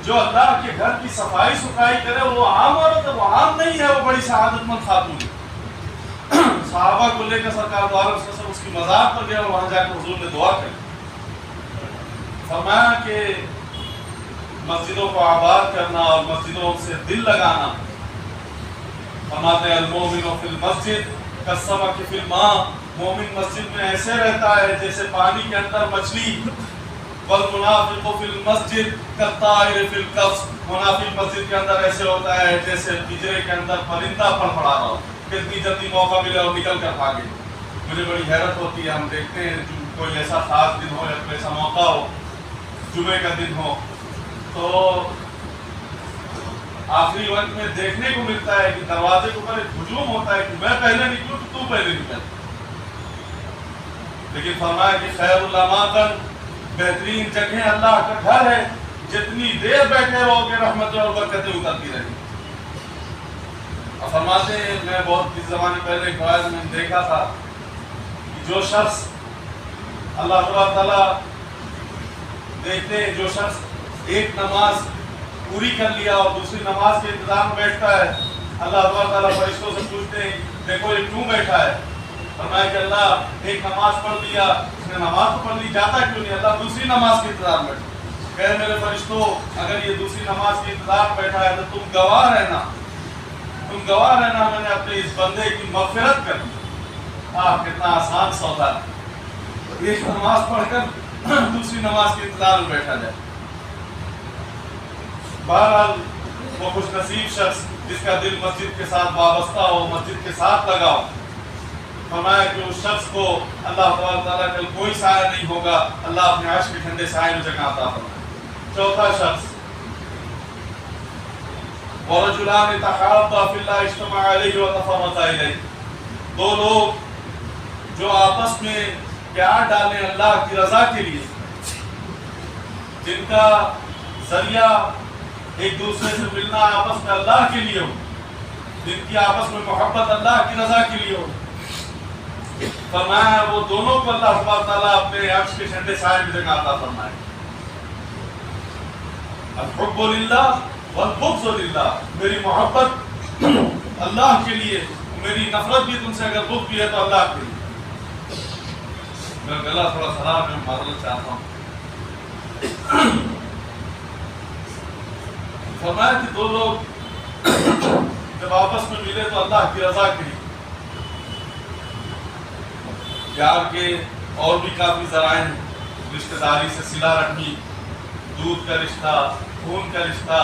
جو اللہ کے گھر کی صفائی ستھرائی کرے وہ عام عورت ہے، وہ عام نہیں ہے، وہ بڑی سعادت مند خاتون ہے. صحابہ کو لے کر سرکار دو عالم سے اس کی مزار پر گیا اور وہاں جا کے حضور نے دعا کری. فرمایا کہ مسجدوں کو آباد کرنا اور مسجدوں سے دل لگانا. فرماتے ہیں المومن فی المسجد کالسمک فی الماء، مومن مسجد میں ایسے رہتا ہے جیسے پانی کے اندر مچھلی. والمنافق فی المسجد کالطائر فی القفص، منافق مسجد کے اندر ایسے ہوتا ہے جیسے پنجرے کے اندر پرندہ پڑپڑا رہا ہو، کتنی جلدی موقع ملے اور نکل کر بھاگے. مجھے بڑی حیرت ہوتی ہے، ہم دیکھتے ہیں کوئی ایسا خاص دن ہو یا کوئی ایسا موقع ہو، جمعے کا دن ہو، تو آخری وقت میں دیکھنے کو ملتا ہے کہ دروازے کے اوپر ایک ہجوم ہوتا ہے کہ میں پہلے نکلوں تو پہلے نکل. لیکن فرمایا کہ خیر الاماکن، بہترین جگہ اللہ کا گھر ہے، جتنی دیر بیٹھے رہو گے رحمتیں اور برکتیں اترتی رہیں. اور فرماتے ہیں، میں بہت کچھ زمانے پہلے ایک روایت میں دیکھا تھا کہ جو شخص اللہ تعالیٰ دیکھتے ہیں، جو شخص ایک نماز پوری کر لیا اور دوسری نماز کے انتظار میں بیٹھتا ہے، اللہ تعالیٰ فرشتوں سے پوچھتے ہیں دیکھو یہ کیوں بیٹھا ہے؟ فرمایا کہ اللہ ایک نماز پڑھ لیا، اس نے نماز تو پڑھ لی، جاتا کیوں نہیں؟ اللہ دوسری نماز کے انتظار میں بیٹھا. کہ میرے فرشتوں اگر یہ دوسری نماز کے انتظار میں بیٹھا ہے تو تم گواہ رہنا، میں نے اپنے اس بندے کی مغفرت کر دی. کتنا آسان سودا ہے، ایک نماز پڑھ کر دوسری نماز کے انتظار میں بیٹھا جائے. بہرحال وہ خوش نصیب شخص جس کا دل مسجد کے ساتھ وابستہ ہو، مسجد کے ساتھ لگا ہو. فرمایا کہ اس شخص کو اللہ تبارک تعالیٰ کل کوئی سایہ نہیں ہوگا، اللہ اپنے عرش کے ٹھنڈے سائے میں جگہ عطا فرمائے۔ چوتھا شخص وَرَجُلَانِ تَحَابَّا فِي اللَّهِ اجْتَمَعَا عَلَيْهِ وَتَفَرَّقَا إِلَيْهِ، دو لوگ جو آپس میں پیار ڈالیں اللہ کی رضا کے لیے، جن کا ذریعہ ایک دوسرے سے ملنا آپس میں اللہ کے لیے ہو، جن کی آپس میں محبت اللہ کی رضا کے لیے ہو، فرمایا وہ دونوں کو اللہ سبحانہ تعالیٰ اپنے عرش کے ٹھنڈے سائے میں جگہ عطا فرمائے۔ الحب للہ والبغض للہ، میری محبت اللہ کے لیے، میری نفرت بھی تم سے اگر بغض بھی ہے تو اللہ کے لیے۔ میرا گلا تھوڑا خراب ہے، معذرت چاہتا ہوں۔ فرمایا کہ دو لوگ جب آپس میں ملے تو اللہ کی رضا کے لیے، پیار کے اور بھی کافی ذرائع ہیں، رشتہ داری سے صلہ رحمی، دودھ کا رشتہ، خون کا رشتہ،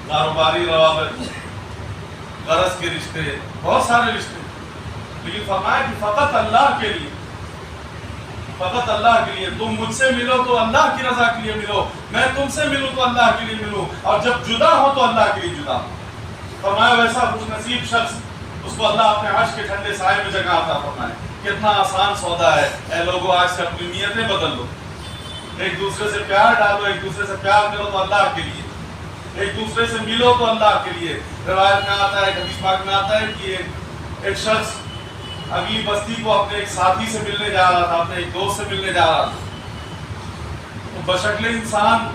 کاروباری روابط، غرض کے رشتے، بہت سارے رشتے، لیکن فرمایا کہ فقط اللہ کے لیے، فقط اللہ کے لیے، تم مجھ سے ملو تو اللہ کی رضا کے لیے ملو، میں تم سے ملوں تو اللہ کے لیے ملوں، اور جب جدا ہو تو اللہ کے لیے جدا ہو۔ فرمایا ویسا خوش نصیب شخص، اس کو اللہ اپنے عرش کے ٹھنڈے سائے میں جگہ عطا فرمائے۔ کتنا آسان سودا ہے، اے لوگوں آج سے اپنی نیتیں بدل لو، ایک دوسرے سے پیار ڈالو، ایک دوسرے سے پیار کرو تو اللہ کے لیے، ایک دوسرے سے ملو تو اللہ کے لیے۔ روایت میں آتا ہے، حدیث پاک میں آتا ہے کہ ایک شخص اگلی بستی کو اپنے ایک ساتھی سے ملنے جا رہا تھا، اپنے ایک دوست سے ملنے جا رہا تھا، تو بشکل انسان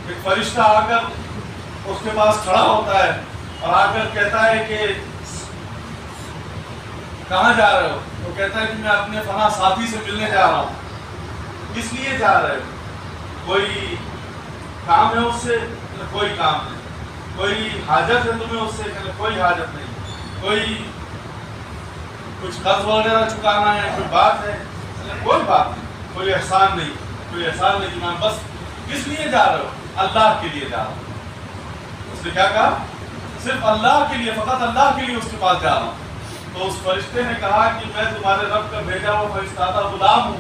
ایک فرشتہ آ کر اس کے پاس کھڑا ہوتا ہے اور آ کر کہتا ہے کہ کہاں جا رہے ہو؟ تو کہتا ہے کہ میں اپنے فلاں ساتھی سے ملنے جا رہا ہوں۔ کس لیے جا رہے ہو؟ کوئی کام ہے اس سے؟ کوئی کام نہیں۔ کوئی حاجت ہے تمہیں اس سے؟ کوئی حاجت نہیں۔ کوئی کچھ قرض وغیرہ چکانا ہے؟ کوئی بات ہے؟ کوئی بات نہیں، کوئی احسان نہیں، کوئی احسان نہیں جناب، بس کس لیے جا رہے ہو؟ اللہ کے لیے جا رہا ہوں۔ اس نے کیا کہا؟ صرف اللہ کے لیے، فقط اللہ کے لیے اس کے پاس جا رہا ہوں۔ تو اس فرشتے نے کہا کہ میں تمہارے رب کا بھیجا ہوا فرشتہ غلام ہوں۔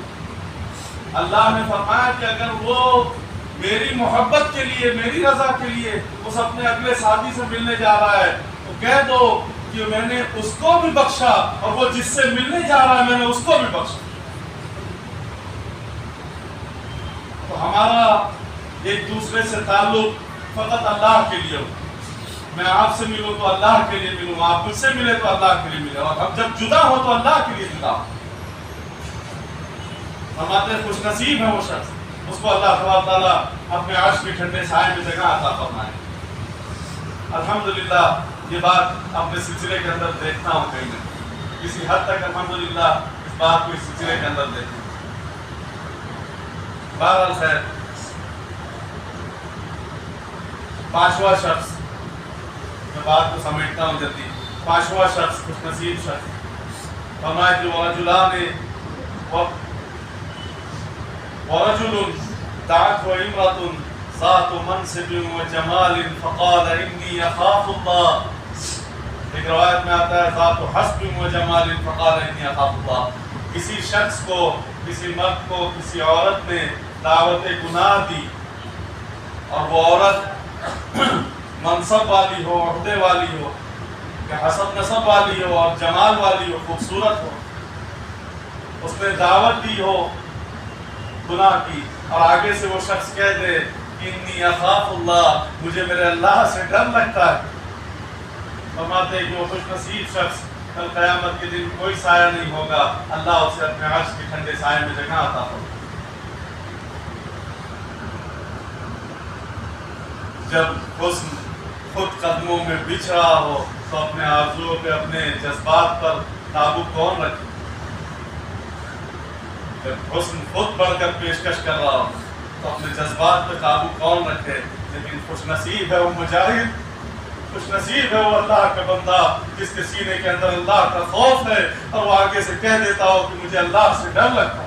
اللہ نے فرمایا کہ اگر وہ میری محبت کے لیے، میری رضا کے لیے اس اپنے اگلے ساتھی سے ملنے جا رہا ہے تو کہہ دو کہ میں نے اس کو بھی بخشا، اور وہ جس سے ملنے جا رہا ہے میں نے اس کو بھی بخشا۔ تو ہمارا ایک دوسرے سے تعلق فقط اللہ کے لیے ہو، میں آپ سے ملوں تو اللہ کے لیے ملوں، آپ مجھ سے ملے تو اللہ کے لیے ملے، اور ہم جب جدا ہو تو اللہ کے لیے جدا ہو۔ ہمارے خوش نصیب ہے وہ شخص، اس کو اللہ تبارک تعالیٰ اپنے عرش کے ٹھنڈے سائے میں جگہ عطا فرمائے۔ الحمدللہ یہ بات اپنے سلسلے کے اندر دیکھتا ہوں، کہیں نہ کسی حد تک الحمدللہ اس بات کو اس سلسلے کے اندر دیکھتا ہوں۔ بہرحال خیر، پانچواں شخص، میں بات کو سمیٹتا ہوں جلدی، پانچواں شخص خوش نصیب شخص، فرمایا کہ ورجل دعته امرأة ذات منصب وجمال فقال إني أخاف الله۔ ایک روایت میں آتا ہے ذات حسب وجمال فقال إني أخاف الله۔ کسی شخص کو، کسی مرد کو، کسی عورت نے دعوت گناہ دی، اور وہ عورت منصب والی ہو، عہدے والی ہو، کہ حسب نسب والی ہو اور جمال والی ہو، خوبصورت ہو، اس نے دعوت دی ہو گناہ کی، اور آگے سے وہ شخص کہہ دے انی اخاف اللہ، مجھے میرے اللہ سے ڈر لگتا ہے۔ فرماتے ہیں کہ وہ خوش نصیب شخص کل قیامت کے دن کوئی سایہ نہیں ہوگا، اللہ اسے اپنے عرش کے ٹھنڈے سائے میں جگہ عطا فرمائے۔ جب حسن خود قدموں میں بچھ رہا ہو تو اپنے آرزوؤں پہ، اپنے جذبات پر قابو کون رکھے؟ جب حسن خود بڑھ کر پیشکش کر رہا ہو تو اپنے جذبات پہ قابو کون رکھے؟ لیکن خوش نصیب ہے وہ مجاہد، خوش نصیب ہے وہ اللہ کا بندہ جس کے سینے کے اندر اللہ کا خوف ہے، اور وہ آگے سے کہہ دیتا ہو کہ مجھے اللہ سے ڈر لگتا ہے۔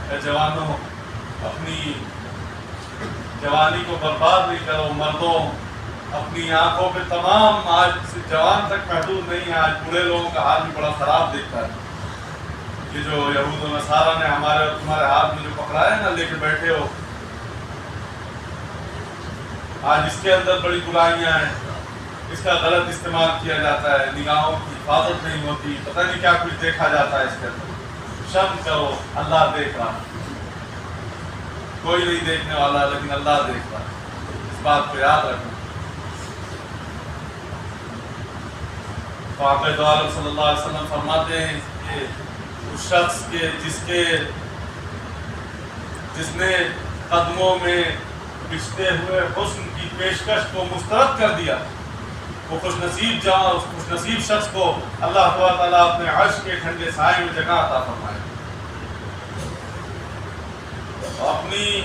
اے جوانوں، اپنی جوانی کو برباد نہیں کرو، مردوں اپنی آنکھوں پہ تمام، آج جوان تک محدود نہیں ہے، آج بوڑھے لوگوں کا حال بھی بڑا خراب دیکھتا ہے. یہ جو یہود و نصارہ نے ہمارے اور تمہارے ہاتھ میں جو پکڑا ہے نا، لے کے بیٹھے ہو، آج اس کے اندر بڑی برائیاں ہیں، اس کا غلط استعمال کیا جاتا ہے، نگاہوں کی حفاظت نہیں ہوتی، پتہ نہیں کیا کچھ دیکھا جاتا ہے اس کے اندر. شرم کرو، اللہ دیکھ رہا، کوئی نہیں دیکھنے والا لیکن اللہ دیکھ رہا. اس بات کو یاد رکھنا. تو آقا دو عالم صلی اللہ علیہ وسلم فرماتے ہیں کہ اس شخص کے جس نے قدموں میں بچھتے ہوئے حسن کی پیشکش کو مسترد کر دیا، وہ خوش نصیب شخص کو اللہ تعالیٰ اپنے عرش کے ٹھنڈے سائے میں جگہ عطا فرمائے. اپنی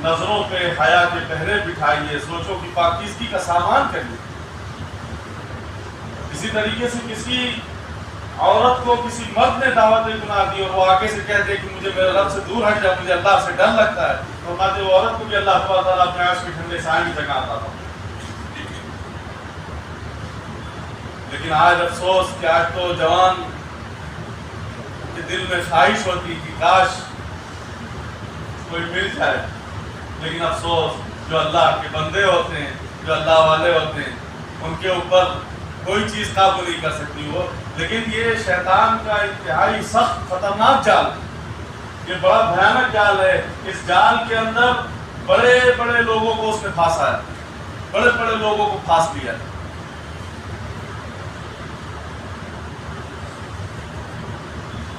نظروں پہ حیا کے پہرے بٹھائیے، سوچوں کی پاکیزگی کا سامان کریے. اسی طریقے سے کسی عورت کو کسی مرد نے دعوت گناہ دی اور وہ آگے سے کہتے کہ مجھے میرے رب سے دور ہٹ جا، مجھے اللہ سے ڈر لگتا ہے، تو فرماتے وہ عورت کو بھی اللہ تعالیٰ اپنے عرش کے ٹھنڈے سائے کی جگہ عطا فرمائے. لیکن آج افسوس کہ آج تو جوان کے دل میں خواہش ہوتی کہ کاش کوئی مل جائے، لیکن افسوس جو اللہ کے بندے ہوتے ہیں، جو اللہ والے ہوتے ہیں، ان کے اوپر کوئی چیز قابو نہیں کر سکتی وہ. لیکن یہ شیطان کا انتہائی سخت خطرناک جال ہے، یہ بڑا بھیانک جال ہے. اس جال کے اندر بڑے بڑے لوگوں کو اس نے پھانسا ہے، بڑے بڑے لوگوں کو پھانس لیا ہے.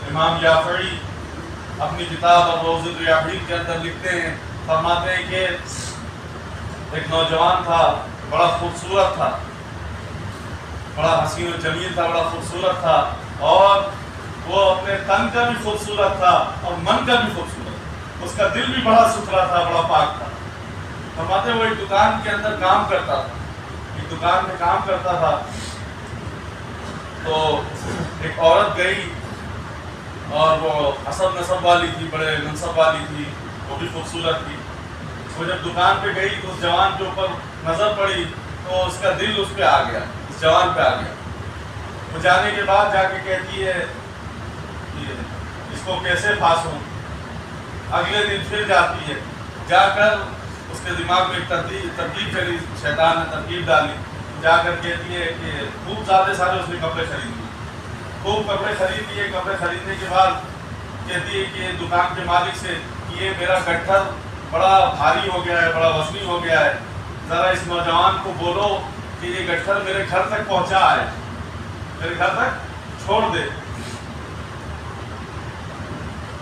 امام یافعی اپنی کتاب الروضۃ الریاحین کے اندر لکھتے ہیں، فرماتے ہیں کہ ایک نوجوان تھا، بڑا خوبصورت تھا، بڑا حسین و جمیل تھا، بڑا خوبصورت تھا، اور وہ اپنے تن کا بھی خوبصورت تھا اور من کا بھی خوبصورت. اس کا دل بھی بڑا ستھرا تھا، بڑا پاک تھا. فرماتے وہ ایک دکان کے اندر کام کرتا تھا، ایک دکان میں کام کرتا تھا. تو ایک عورت گئی اور وہ حسب نسب والی تھی، بڑے منصب والی تھی، وہ بھی خوبصورت تھی. وہ جب دکان پہ گئی تو اس جوان کے اوپر نظر پڑی تو اس کا دل اس پہ آ گیا، اس جوان پہ آ گیا. وہ جانے کے بعد جا کے کہتی ہے کہ اس کو کیسے پھانسوں. اگلے دن پھر جاتی ہے، جا کر اس کے دماغ میں ایک ترکیب چلی، شیطان نے ترکیب ڈالی. جا کر کہتی ہے کہ خوب زیادہ سارے اس نے کپڑے خرید لیے، خوب کپڑے خرید لیے. کپڑے خریدنے کے بعد کہتی ہے کہ دکان کے مالک سے کہ یہ میرا گٹھر بڑا بھاری ہو گیا ہے، بڑا وزنی ہو گیا ہے، ذرا اس نوجوان کو بولو کہ یہ گٹھر میرے گھر تک پہنچا ہے، میرے گھر تک چھوڑ دے.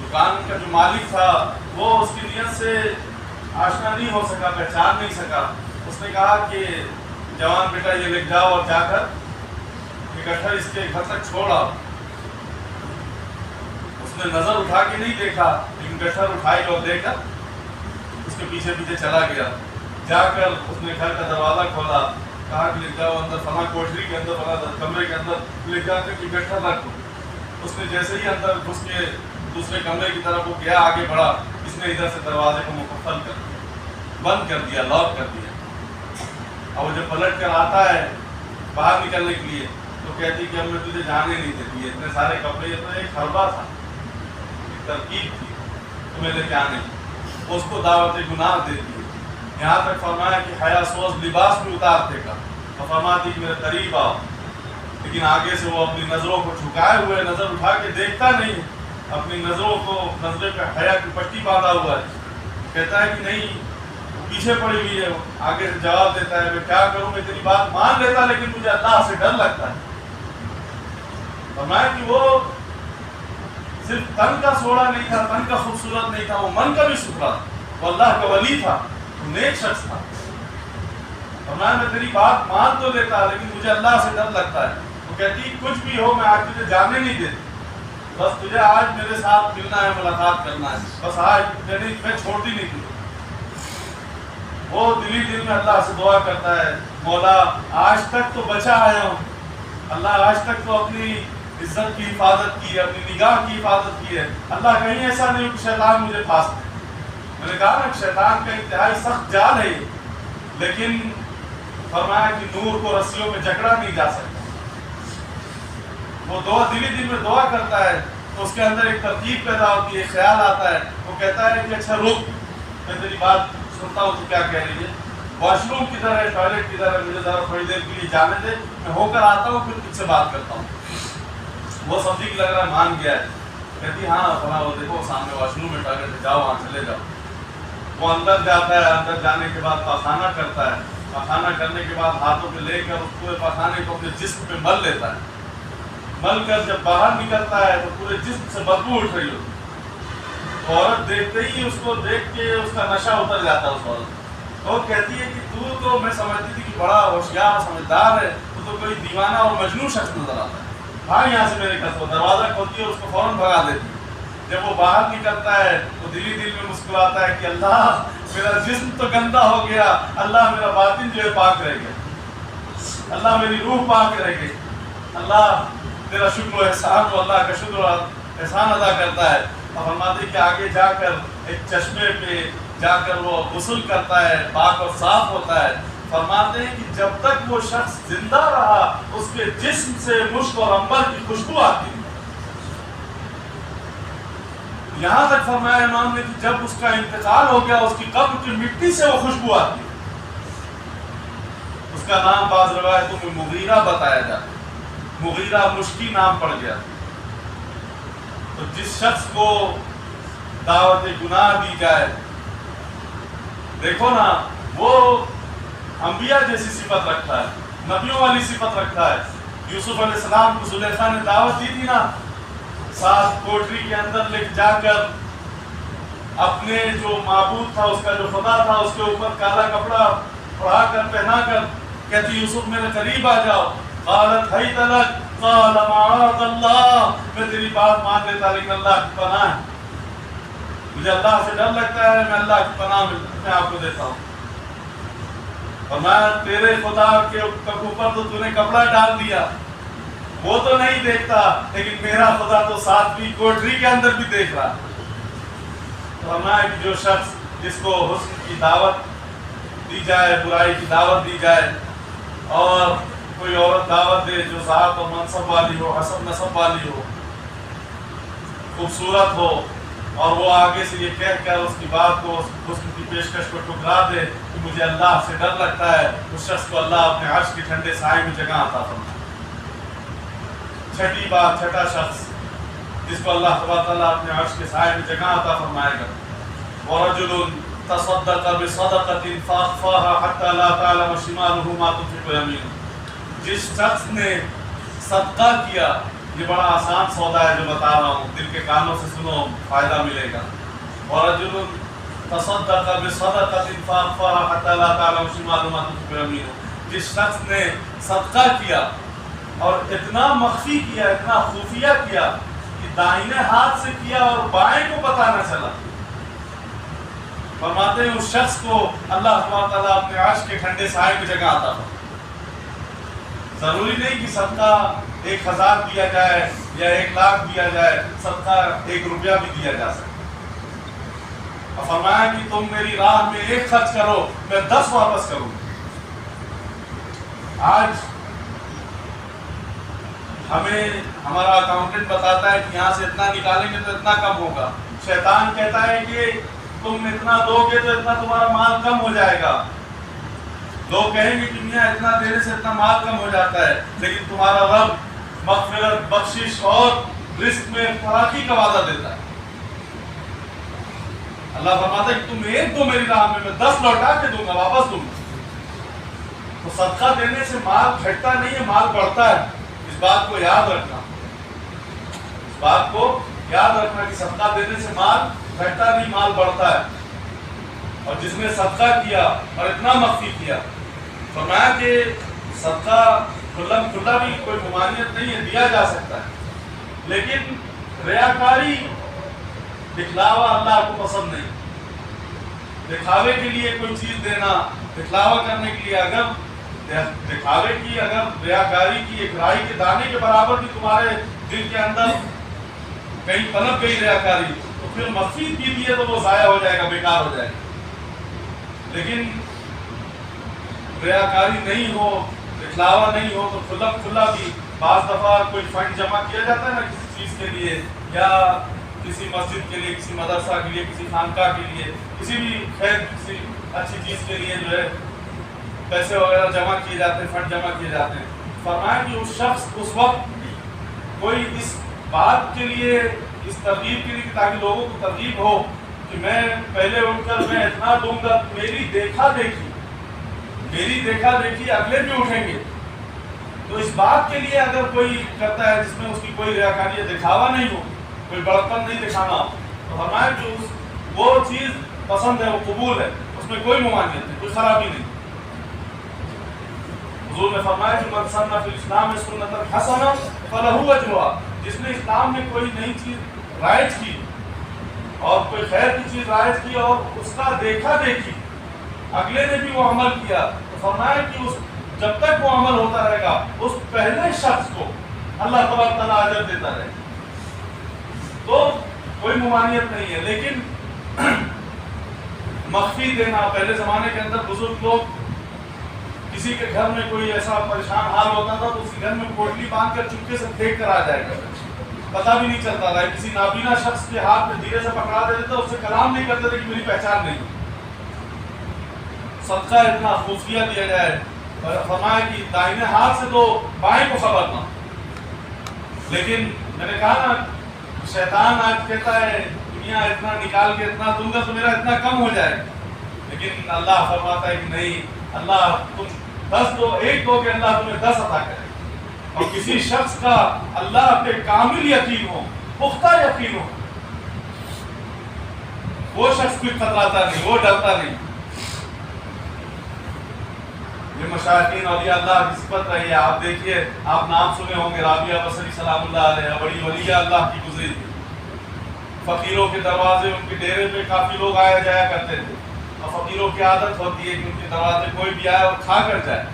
دکان کا جو مالک تھا وہ اس کی نیت سے آشنا نہیں ہو سکا، پہچان نہیں سکا. اس نے کہا کہ جوان بیٹا یہ لے جاؤ اور جا کر یہ گٹھر اس کے گھر تک چھوڑا. اس نے نظر اٹھا کے نہیں دیکھا، لیکن گٹھر اٹھائی اور دے کر اس کے پیچھے پیچھے چلا گیا. جا کر اس نے گھر کا دروازہ کھولا، کہا کہ لے جاؤ اندر فلاں کوٹری کے اندر، فلاں کمرے کے اندر لے جا کر گٹھر رکھ دو. اس نے جیسے ہی اندر گھس کے دوسرے کمرے کی طرف وہ گیا، آگے بڑھا، اس نے ادھر سے دروازے کو مقفل کر دیا، بند کر دیا، لاک کر دیا. اور وہ جب پلٹ کر آتا ہے باہر نکلنے کے لیے تو کہتی کہ اب میں تجھے جانے نہیں دیتی ہے، اتنے سارے کپڑے، یہ تو ایک حربہ تھا، ایک ترکیب تھی تمہیں لے کے آنے کی. اس کو دعوت گناہ دیتی ہے. یہاں تک فرمایا کہ حیا سوز لباس بھی اتار دے گا، اور فرماتی کہ میرے قریب آؤ. لیکن آگے سے وہ اپنی نظروں کو جھکائے ہوئے نظر اٹھا کے دیکھتا نہیں، اپنی نظروں کو، نظرے پہ حیا کی پٹی باندھا ہوا ہے. کہتا ہے کہ نہیں، پیچھے پڑی ہوئی ہے. آگے سے جواب دیتا ہے میں کیا کروں، میں تیری بات مان لیتا لیکن مجھے اللہ سے ڈر لگتا ہے. فرمایا کہ وہ صرف تن کا سوڑا نہیں تھا، تن کا خوبصورت نہیں تھا، وہ من کا بھی ستھرا تھا، وہ اللہ کا ولی تھا، وہ نیک شخص تھا. فرمایا میں تیری بات مان تو لیتا لیکن مجھے اللہ سے ڈر لگتا ہے. وہ کہتی کچھ بھی ہو میں آج تجھے جانے نہیں دیتی، بس تجھے آج میرے ساتھ ملنا ہے، ملاقات کرنا ہے، بس آج میں چھوڑتی نہیں تھی. وہ دلی دل میں اللہ سے دعا کرتا ہے مولا آج تک تو بچا آیا ہوں، اللہ آج تک تو اپنی عزت کی حفاظت کی، اپنی نگاہ کی حفاظت کی ہے. اللہ کہیں ایسا نہیں کہ شیطان مجھے پھانس دے. میں نے کہا نا شیطان کا انتہائی سخت جال ہے، لیکن فرمایا کہ نور کو رسیوں میں جکڑا نہیں جا سکتا۔ وہ دعا دل میں دعا کرتا ہے تو اس کے اندر ایک ترکیب پیدا ہوتی ہے، خیال آتا ہے، وہ کہتا ہے کہ اچھا رک، میں تیری بات سنتا ہوں تو کیا کہہ رہی ہے، واش روم کدھر ہے، ٹوائلٹ کدھر ہے، مجھے ذرا تھوڑی دیر کے لیے جانے دے، میں ہو کر آتا ہوں پھر تجھ سے بات کرتا ہوں۔ وہ سمجھی کہ لگ رہا ہے مان گیا ہے، کہتی ہاں فلاں وہ دیکھو سامنے واش روم میں ٹوائلٹ ہے، جاؤ وہاں چلے جاؤ۔ وہ اندر جاتا ہے، اندر جانے کے بعد پاخانہ کرتا ہے، پاخانہ کرنے کے بعد ہاتھوں پہ لے کر اس پورے پاخانے کو اپنے جسم پہ مل لیتا ہے، مل کر جب باہر نکلتا ہے تو پورے جسم سے بدبو اٹھ رہی ہوتی ہے۔ عورت دیکھتے ہی اس کو دیکھ کے اس کا نشہ اتر جاتا ہے اس عورت۔ وہ کہتی ہے کہ تو میں سمجھتی تھی کہ بڑا ہوشیار سمجھدار ہے، تو کوئی دیوانہ اور مجنون شخص نظر آتا ہے، بھاگ یہاں سے میرے گھر کو۔ دروازہ کھولتی ہے اس کو فوراً بھگا دیتی ہے۔ جب وہ باہر نکلتا ہے تو دل میں مسکراتا ہے کہ اللہ میرا جسم تو گندا ہو گیا، اللہ میرا باطن جو ہے پاک رہ گیا، اللہ میری روح پاک رہ گئی، اللہ تیرا شکر و احسان، وہ اللہ کا شکر و احسان ادا کرتا ہے۔ اور فرماتے ہیں کہ آگے جا کر ایک چشمے پہ جا کر وہ غسل کرتا ہے، پاک اور صاف ہوتا ہے۔ فرماتے ہیں کہ جب تک وہ شخص زندہ رہا اس کے جسم سے مشک اور عنبر کی خوشبو آتی ہے۔ یہاں تک فرمایا امام نے کہ جب اس کا انتقال ہو گیا اس کی قبر کی مٹی سے وہ خوشبو آتی ہے۔ اس کا نام بعض روایتوں میں مغیرہ بتایا جاتا ہے، مغیرہ مشکی نام پڑ گیا۔ تو جس شخص کو دعوت گناہ دی جائے، دیکھو نا وہ انبیاء جیسی صفت رکھتا ہے، نبیوں والی صفت رکھتا ہے۔ یوسف علیہ السلام کو زلیخا نے دعوت دی تھی نا، ساتھ کوٹری کے اندر لے جا کر اپنے جو معبود تھا، اس کا جو خدا تھا، اس کے اوپر کالا کپڑا اڑا کر پہنا کر کہتی یوسف میرے قریب آ جاؤ۔ قالت حیت لک قال معاذ اللہ، میں تیری بات مان لیتا لیکن اللہ کی پناہ ہے، مجھے اللہ سے ڈر لگتا ہے، میں اللہ کی پناہ میں آپ کو دیتا ہوں۔ اور میں تیرے خدا کے اوپر تو نے کپڑا ڈال دیا، وہ تو نہیں دیکھتا، لیکن میرا خدا تو ساتویں کوٹری کے اندر بھی دیکھ رہا۔ تو فرمایا کہ جو شخص جس کو حسن کی دعوت دی جائے، برائی کی دعوت دی جائے، اور کوئی عورت دعوت دے جو ذات و منصب والی ہو، حسب نسب والی ہو، خوبصورت ہو، اور وہ آگے سے یہ کہہ کر اس کی بات کو، حسن کی پیشکش کو ٹھکرا دے کہ مجھے اللہ سے ڈر لگتا ہے، اس شخص کو اللہ اپنے عرش کے ٹھنڈے سائے میں جگہ عطا فرمائے۔ چھٹی بات، چھٹا شخص جس کو اللہ تبارک تعالیٰ اپنے عرش کے سائے میں جگہ عطا فرمائے گا، وَرَجُلٌ تَصَدَّقَ بِصَدَقَةٍ فَأَخْفَاهَا حَتَّى لَا تَعْلَمَ شِمَالُهُ مَا تُنْفِقُ يَمِينُهُ۔ جس شخص نے صدقہ کیا، یہ بڑا آسان سودا ہے جو بتا رہا ہوں، دل کے کانوں سے سنو، فائدہ ملے گا۔ وَرَجُلٌ تَصَدَّقَ بِصَدَقَةٍ فَأَخْفَاهَا حَتَّى لَا تَعْلَمَ شِمَالُهُ مَا تُنْفِقُ يَمِينُهُ۔ جس شخص نے صدقہ کیا اور اتنا مخفی کیا، اتنا خفیہ کیا کہ دائیں ہاتھ سے کیا اور بائیں کو پتہ نہ چلا، فرماتے ہیں اس شخص کو اللہ تبارک تعالیٰ اپنے عرش کے ٹھنڈے سائے میں جگہ عطا فرمائے۔ ضروری نہیں کہ صدقہ 1000 دیا جائے یا 1,00,000 دیا جائے، صدقہ 1 روپیہ بھی دیا جا سکتا۔ اور فرمایا کہ تم میری راہ میں 1 خرچ کرو، میں 10 واپس کروں۔ آج ہمیں ہمارا اکاؤنٹنٹ بتاتا ہے کہ یہاں سے اتنا نکالیں گے تو اتنا کم ہوگا، شیطان کہتا ہے کہ تم اتنا دو گے تو اتنا تمہارا مال کم ہو جائے گا، لوگ کہیں گے کہ میاں اتنا دینے سے اتنا مال کم ہو جاتا ہے، لیکن تمہارا رب مغفرت، بخشش اور رزق میں فراخی کا وعدہ دیتا ہے۔ اللہ فرماتا ہے کہ تم 1 دو میری راہ میں 10 لوٹا کے دوں گا، واپس دوں گا۔ تو صدقہ دینے سے مال گھٹتا نہیں ہے، مال بڑھتا ہے۔ اس بات کو یاد رکھنا، اس بات کو یاد رکھنا کہ صدقہ دینے سے مال گھٹتا نہیں، مال بڑھتا ہے۔ اور جس نے صدقہ کیا اور اتنا مخفی کیا، فرمایا کہ صدقہ کھلا بھی کوئی ممانعت نہیں ہے، دیا جا سکتا ہے، لیکن ریاکاری، دکھلاوا اللہ کو پسند نہیں۔ دکھاوے کے لیے کوئی چیز دینا، دکھلاوا کرنے کے لیے، اگر دکھاوے کی، اگر ریاکاری کی ایک رائی کے دانے کے برابر بھی تمہارے دل کے اندر کہیں پنپ گئی ریاکاری، تو پھر مسجد کی دیے تو وہ ضائع ہو جائے گا، بیکار ہو جائے گا۔ لیکن ریاکاری نہیں ہو، دکھلاوا نہیں ہو تو کھلا کھلا بھی بعض دفعہ کوئی فنڈ جمع کیا جاتا ہے نا کسی چیز کے لیے، یا کسی مسجد کے لیے، کسی مدرسہ کے لیے، کسی خانقاہ کے لیے، کسی بھی خیر کسی اچھی چیز کے لیے جو ہے پیسے وغیرہ جمع کیے جاتے ہیں، فنڈ جمع کیے جاتے ہیں۔ فرمایا کہ اس شخص اس وقت کوئی اس بات کے لیے، اس ترغیب کے لیے تاکہ لوگوں کو ترغیب ہو کہ میں پہلے اٹھ کر میں اتنا دوں گا، میری دیکھا دیکھی اگلے بھی اٹھیں گے، تو اس بات کے لیے اگر کوئی کرتا ہے جس میں اس کی کوئی ریاکاری دکھاوا نہیں ہو، کوئی بڑکپن نہیں دکھانا ہو، تو فرمایا کہ وہ چیز پسند ہے، وہ قبول ہے، اس میں کوئی ممانعت نہیں، کوئی خرابی نہیں۔ حضور نے فرمایا کہ من سن فی الاسلام سنۃ حسنہ فلہ اجرھا، جس نے اسلام میں کوئی نئی چیز رائج کی اور کوئی خیر کی چیز رائج کی اور اس کا دیکھا دیکھی اگلے نے بھی وہ عمل کیا، تو فرمایا کہ اس جب تک وہ عمل ہوتا رہے گا اس پہلے شخص کو اللہ تبارک تعالیٰ اجر دیتا رہے گا، تو کوئی ممانعت نہیں ہے۔ لیکن مخفی دینا، پہلے زمانے کے اندر بزرگ لوگ کسی کے گھر میں کوئی ایسا پریشان حال ہوتا تھا تو اس کے گھر میں پوٹلی باندھ کر چپکے سے پھینک کر آ جائے گا، پتہ بھی نہیں چلتا تھا، کسی نابینا شخص کے ہاتھ میں دھیرے سے پکڑا دیتے تھے، اس سے کلام نہیں کرتے تھے کہ میری پہچان نہیں، صدقہ اتنا خفیہ دیا جائے، فرمایا کہ دائیں ہاتھ سے تو بائیں کو خبر نہ۔ لیکن میں نے کہا نا شیطان آج کہتا ہے دنیا اتنا نکال کے اتنا دوں گا تو میرا اتنا کم ہو جائے، لیکن اللہ فرماتا ہے کہ نہیں، اللہ تم 10 دو، 1 دو کہ اللہ تمہیں 10 عطا کرے۔ اور کسی شخص کا اللہ پہ کامل یقین ہو، پختہ یقین ہو، وہ شخص بھی کتراتا نہیں، وہ ڈرتا نہیں۔ یہ مشاہدین اولیاء اللہ کی صفت رہی ہے۔ آپ دیکھیے، آپ نام سنے ہوں گے، رابعہ بصری سلام اللہ علیہ، بڑی ولیہ اللہ کی گزری تھی، فقیروں کے دروازے، ان کے ڈیرے پہ کافی لوگ آیا جایا کرتے تھے، اور فقیروں کی عادت ہوتی ہے کہ ان کے دروازے کوئی بھی آئے اور کھا کر جائے،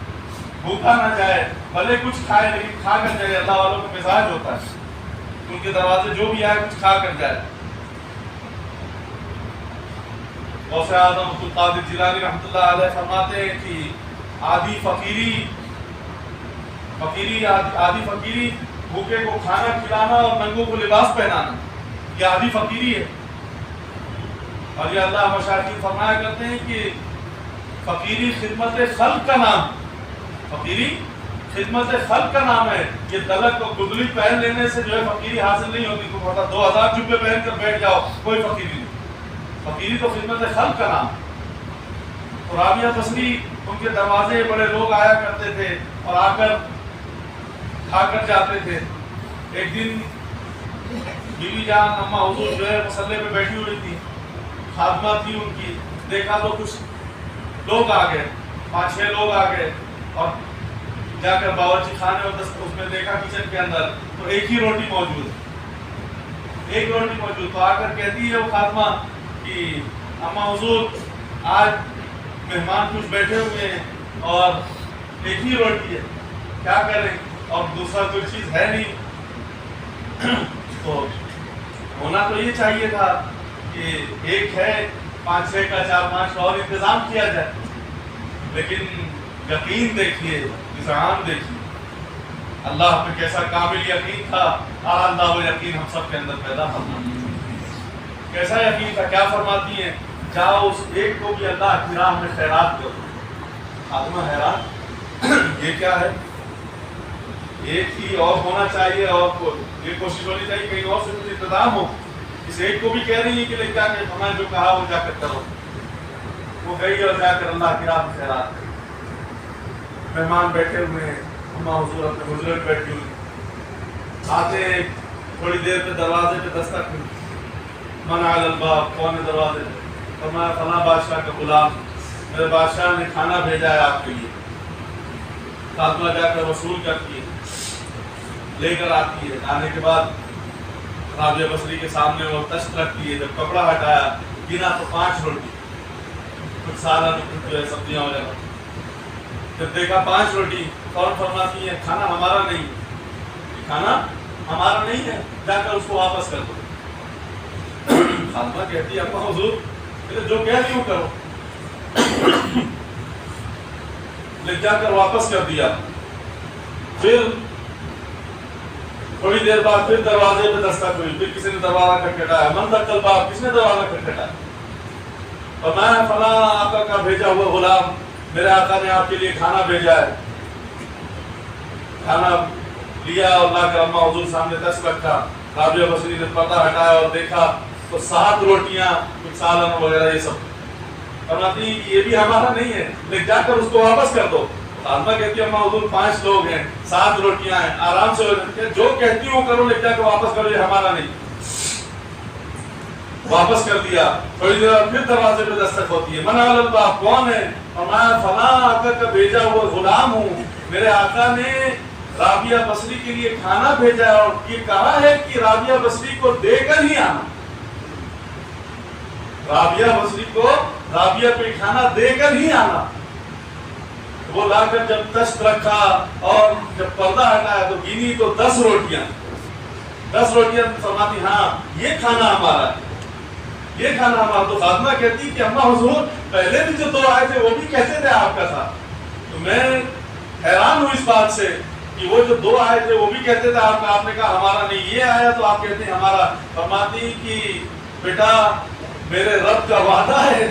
بھوکا نہ جائے، بھلے کچھ کھائے لیکن کھا کر جائے، اللہ والوں کا مزاج ہوتا ہے، ان کے دروازے جو بھی آئے کچھ کھا کر جائے۔ غوث اعظم عبد القادر جیلانی رحمۃ اللہ علیہ فرماتے ہیں کہ آدھی فقیری، بھوکے کو کھانا کھلانا اور ننگوں کو لباس پہنانا، یہ آدھی فقیری ہے۔ اور یہ اللہ مشاہدین فرمایا کرتے ہیں کہ فقیری خدمت خلق کا نام، فقیری خدمت خلق کا نام ہے۔ یہ دلک اور گدلی پہن لینے سے جو ہے فقیری حاصل نہیں ہوتی، تو بتا 2000 جبے پہن کر بیٹھ جاؤ کوئی فقیری نہیں، فقیری تو خدمت خلق کا نام۔ اور رابعہ بصری، ان کے دروازے بڑے لوگ آیا کرتے تھے اور آ کر کھا کر جاتے تھے۔ ایک دن بیوی جان اما حضور جو ہے مصلے پہ بیٹھی ہوئی تھی، خادمہ تھی ان کی، دیکھا تو کچھ لوگ آ گئے، 5-6 لوگ آ گئے، اور جا کر باورچی خانے اور اس میں دیکھا کچن کے اندر تو ایک ہی روٹی موجود، تو آ کر کہتی ہے وہ خادمہ کہ اما حضور آج مہمان کچھ بیٹھے ہوئے ہیں اور ایک ہی روٹی ہے، کیا کریں، اور دوسرا کوئی چیز ہے نہیں۔ تو ہونا تو یہ چاہیے تھا کہ ایک ہے، 5-6 کا 4-5 کا اور انتظام کیا جائے، لیکن یقین دیکھیے، اذعان دیکھیے، اللہ پہ کیسا کامل یقین تھا۔ اللہ وہ یقین ہم سب کے اندر پیدا فرماتی ہے۔ کیسا یقین تھا، کیا فرماتی ہیں، جاؤ اس ایک کو بھی اللہ کی راہ میں خیرات کرو۔ آدمی حیران، یہ کیا ہے، ایک ہی اور ہونا چاہیے، اور یہ کوشش ہونی چاہیے کہیں اور سے کچھ انتظام ہو۔ اس ایک کو بھی کہہ رہی ہے کہ لے جا کے ہمیں جو کہا وہ جا کر کرو، وہ گئی اور جا کر اللہ کی راہ میں خیرات کری۔ مہمان بیٹھے ہوئے ہیں، اماں حضور اپنے حجرے میں بیٹھی ہوئی، آتے تھوڑی دیر پہ دروازے پہ دستک ہوئی، من علی الباب، کون ہے دروازے پہ؟ فرمایا فلاں بادشاہ کا غلام، میرے بادشاہ نے کھانا بھیجا ہے آپ کے لیے۔ خاتمہ جا کر وصول کرتی ہے، لے کر آتی ہے، آنے کے بعد رابعہ بصری کے سامنے وہ تشت رکھتی ہے، جب کپڑا ہٹایا گنا تو 5 روٹی، کچھ سالن کچھ جو ہے سبزیاں وغیرہ، جب دیکھا 5 روٹی، فوراً فرماتی ہے کھانا ہمارا نہیں، کھانا ہمارا نہیں ہے، جا کر اس کو واپس کر دو۔ خاتمہ کہتی ہے اما حضور جو کہہ رہی ہوں کرو، لے جا کر واپس کر دیا۔ پھر تھوڑی دیر بعد پھر دروازے پہ دستک ہوئی، پھر کسی نے دروازہ کھٹکھٹایا، من دخل الباب، کس نے دروازہ کھٹکھٹایا؟ اور میں فلاں آقا کا بھیجا ہوا غلام، میرے آقا نے آپ کے لیے کھانا بھیجا ہے۔ کھانا لیا اور لا کر اما حضور سامنے دست رکھا۔ رابعہ بصری نے پردہ ہٹایا اور دیکھا تو 7 روٹیاں، کچھ سالن وغیرہ یہ سب۔ فرماتی ہیں کہ یہ بھی ہمارا نہیں ہے، لے جا کر اس کو واپس کر دو۔ فاطمہ کہتی ہے اما حضور 5 لوگ ہیں، 7 روٹیاں ہیں، آرام سے جو کہتی ہوں کرو، لے جا کر واپس کرو، یہ ہمارا نہیں۔ واپس کر دیا۔ تھوڑی دیر بعد پھر دروازے پہ دستک ہوتی ہے، من علی الباب، کون ہے؟ اور میں فلاں آقا کا بھیجا ہوا غلام ہوں، میرے آقا نے رابعہ بصری کے لیے کھانا بھیجا ہے اور یہ کہا ہے کہ رابعہ بصری کو دے کر ہی آنا۔ رابعہ بصری کو رابعہ پہ کھانا دے کر ہی آنا۔ وہ لا کر جب دست رکھا اور جب پردہ ہٹایا تو گنی تو 10 روٹیاں، 10 روٹیاں۔ فرماتی ہاں یہ کھانا ہمارا ہے، یہ کھانا ہمارا۔ تو فاطمہ کہتی کہ اما حضور پہلے بھی جو 2 آئے تھے وہ بھی کہتے تھے آپ کا تھا۔ تو میں حیران ہوں اس بات سے کہ وہ جو 2 آئے تھے وہ بھی کہتے تھے آپ کا، آپ نے کہا ہمارا نہیں، یہ آیا تو آپ کہتے ہیں ہمارا۔ فرماتی کہ بیٹا میرے رب کا وعدہ ہے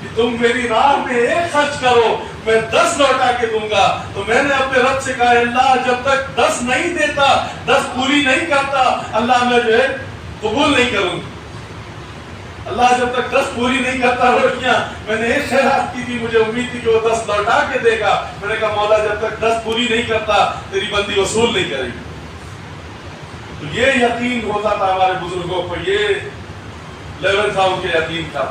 کہ تم میری راہ میں 1 خرچ کرو، میں 10 لوٹا کے دوں گا۔ تو میں نے اپنے رب سے کہا اللہ جب تک 10 نہیں دیتا، 10 پوری نہیں کرتا، اللہ میں جو ہے قبول نہیں کروں گی۔ اللہ جب تک 10 پوری نہیں کرتا روٹیاں، میں نے ایک خیرات کی تھی، مجھے امید تھی کہ وہ 10 لوٹا کے دے گا۔ میں نے کہا مولا جب تک 10 پوری نہیں کرتا تیری بندی وصول نہیں کرے گی۔ تو یہ یقین ہوتا تھا ہمارے بزرگوں کو، یہ لیول تھا ان کے یقین کا۔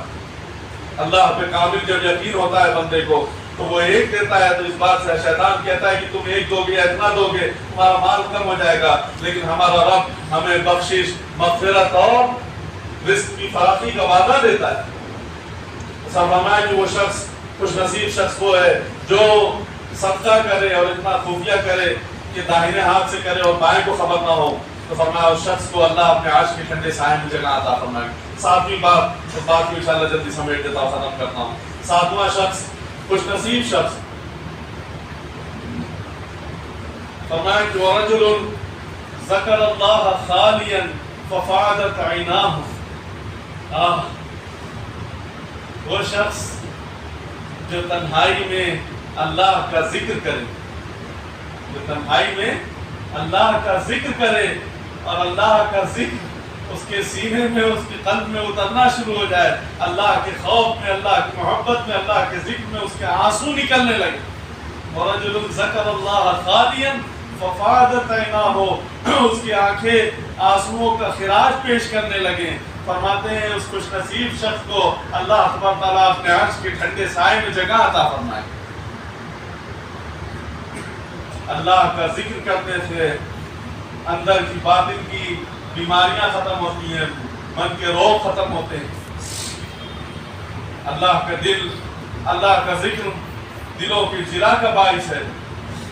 اللہ پہ کامل جب یقین ہوتا ہے بندے کو تو وہ 1 دیتا ہے، تو اس بات سے شیطان کہتا ہے کہ تم 1 دو گے، اتنا دو گے تمہارا مال کم ہو جائے گا، لیکن ہمارا رب ہمیں بخشش، مغفرت اور رزق کی فراخی کا وعدہ دیتا ہے۔ فرمایا کہ وہ شخص خوش نصیب شخص وہ ہے جو صدقہ کرے اور اتنا خفیہ کرے کہ داہنے ہاتھ سے کرے اور بائیں کو خبر نہ ہو۔ تو فرمایا اس شخص کو اللہ اپنے عرش کے ٹھنڈے سائے میں جگہ عطا فرمائے۔ 7ویں بات، اس بات کو انشاءاللہ جلدی سمیٹ دیتا ہوں، ختم کرتا ہوں۔ 7واں شخص، خوش نصیب شخص، فرمایا کہ وَرَجُلٌ ذَكَرَ اللَّهَ خَالِيًا فَفَعَدَتْ عَيْنَاهُ۔ وہ شخص جو تنہائی میں اللہ کا ذکر کرے، جو تنہائی میں اللہ کا ذکر کرے اور اللہ کا ذکر اس کے سینے میں، اس کے قلب میں اترنا شروع ہو جائے، اللہ کے خوف میں، اللہ کی محبت میں، اللہ کے ذکر میں اس کے آنسو نکلنے لگے۔ وَرَجُلٌ ذَكَرَ اللَّهَ خَالِيًا فَفَاضَتْ عَيْنَاهُ، اس کی آنکھیں آنسوؤں کا خراج پیش کرنے لگے۔ فرماتے ہیں اس خوش نصیب شخص کو اللہ تبارک تعالیٰ اپنے عرش کے ٹھنڈے سائے میں جگہ عطا فرمائے۔ اللہ کا ذکر کرنے سے اندر کی باطن کی بیماریاں ختم ہوتی ہیں، من کے روگ ختم ہوتے ہیں۔ اللہ کا دل، اللہ کا ذکر دلوں کی جلا کا باعث ہے۔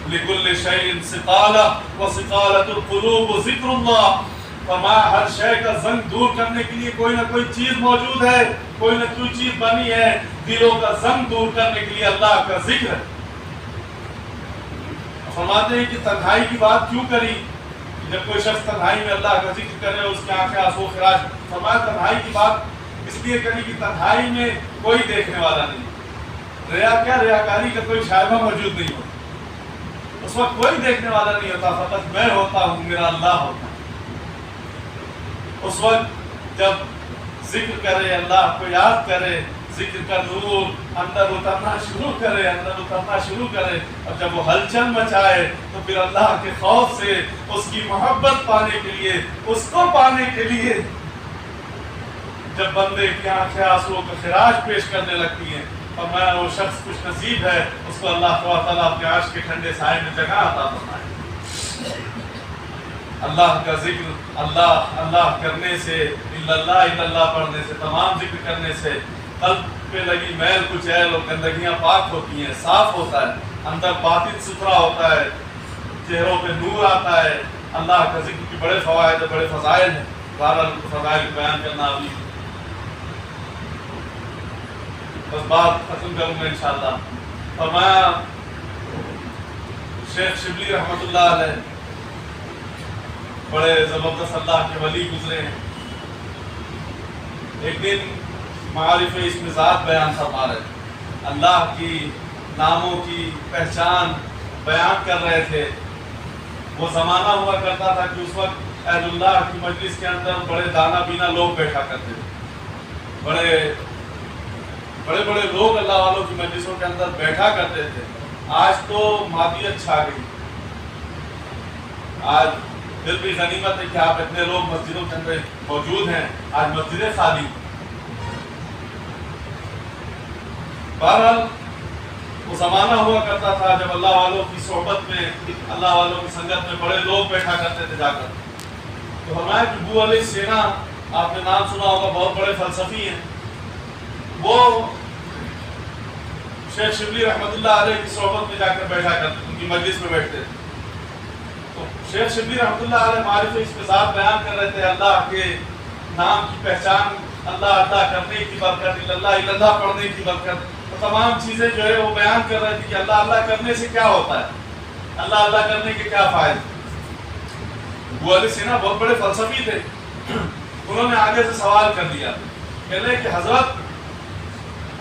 لِكُلِّ شَيْءٍ سِقَالَةٌ وَسِقَالَةُ الْقُلُوبِ ذِكْرُ اللَّهِ۔ فرمایا ہر شے کا زنگ دور کرنے کے لیے کوئی نہ کوئی چیز موجود ہے، کوئی نہ کوئی چیز بنی ہے۔ دلوں کا زنگ دور کرنے کے لیے اللہ کا ذکر ہے۔ فرماتے ہیں کہ تنہائی کی بات کیوں کری؟ جب کوئی شخص تنہائی میں اللہ کا ذکر کرے اس کی آنکھیں آنسو خراج۔ فرمایا تنہائی کی بات اس لیے کری کہ تنہائی میں کوئی دیکھنے والا نہیں، ریا کیا، ریاکاری کا کوئی شائبہ موجود نہیں ہوتا، اس وقت کوئی دیکھنے والا نہیں ہوتا، فقط میں ہوتا ہوں، میرا اللہ ہوتا ہے۔ اس وقت جب ذکر کرے، اللہ کو یاد کرے، ذکر کا نور اندر اترنا شروع کرے، اندر اترنا شروع کرے، اور جب وہ ہلچل مچائے تو پھر اللہ کے خوف سے، اس کی محبت پانے کے لیے، اس کو پانے کے لیے جب بندے کی آنکھیں آنسوؤں کا خراج پیش کرنے لگتی ہیں، فرمایا وہ شخص خوش نصیب ہے، اس کو اللہ تعالیٰ اپنے عرش کے ٹھنڈے سائے میں جگہ عطا فرمائے۔ اللہ کا ذکر، اللہ اللہ کرنے سے، اللہ پڑھنے سے، تمام ذکر کرنے سے قلب پہ لگی میل کچیل اور گندگیاں پاک ہوتی ہیں، صاف ہوتا ہے، اندر باطن ستھرا ہوتا ہے، چہروں پہ نور آتا ہے۔ اللہ کا ذکر کی بڑے فوائد، بڑے فضائل ہیں، بہرحال فضائل بیان کرنا ابھی بس بات ختم کروں گا انشاءاللہ. فرمایا شیخ شبلی رحمۃ اللہ علیہ بڑے زبردست اللہ کے ولی گزرے ہیں. ایک دن معارف اسم ذات بیان فرما رہے تھے، اللہ کی ناموں کی پہچان بیان کر رہے تھے. وہ زمانہ ہوا کرتا تھا کہ اس وقت اہل اللہ کی مجلس کے اندر بڑے دانا بینا لوگ بیٹھا کرتے تھے. بڑے بڑے لوگ اللہ والوں کی مجلسوں کے اندر بیٹھا کرتے تھے. آج تو مادیت چھا گئی. آج پھر بھی غنیمت ہے کہ آپ اتنے لوگ مسجدوں کے اندر موجود ہیں. آج مسجدیں خالی. بہرحال وہ زمانہ ہوا کرتا تھا جب اللہ والوں کی صحبت میں، اللہ والوں کی سنگت میں بڑے لوگ بیٹھا کرتے تھے جا کر. تو فرمایا کہ ابو علی سینا، آپ نے نام سنا ہوگا، بہت بڑے فلسفی ہیں. وہ شیخ شبلی رحمۃ اللہ علیہ کی صحبت میں جا کر بیٹھا کرتے، ان کی مجلس میں بیٹھتے. تو شیخ شبلی رحمۃ اللہ علیہ معرفت اس کے ساتھ بیان کر رہے تھے اللہ کے نام کی پہچان، اللہ اللہ کرنے کی برکت، اللہ اللہ پڑھنے کی برکت، تمام چیزیں جو ہے وہ بیان کر رہے تھے کہ اللہ اللہ کرنے سے کیا ہوتا ہے، اللہ اللہ کرنے کے کیا فائدے. ابو علی سینا بہت بڑے فلسفی تھے. انہوں نے آگے سے سوال کر دیا، کہہ لے کہ حضرت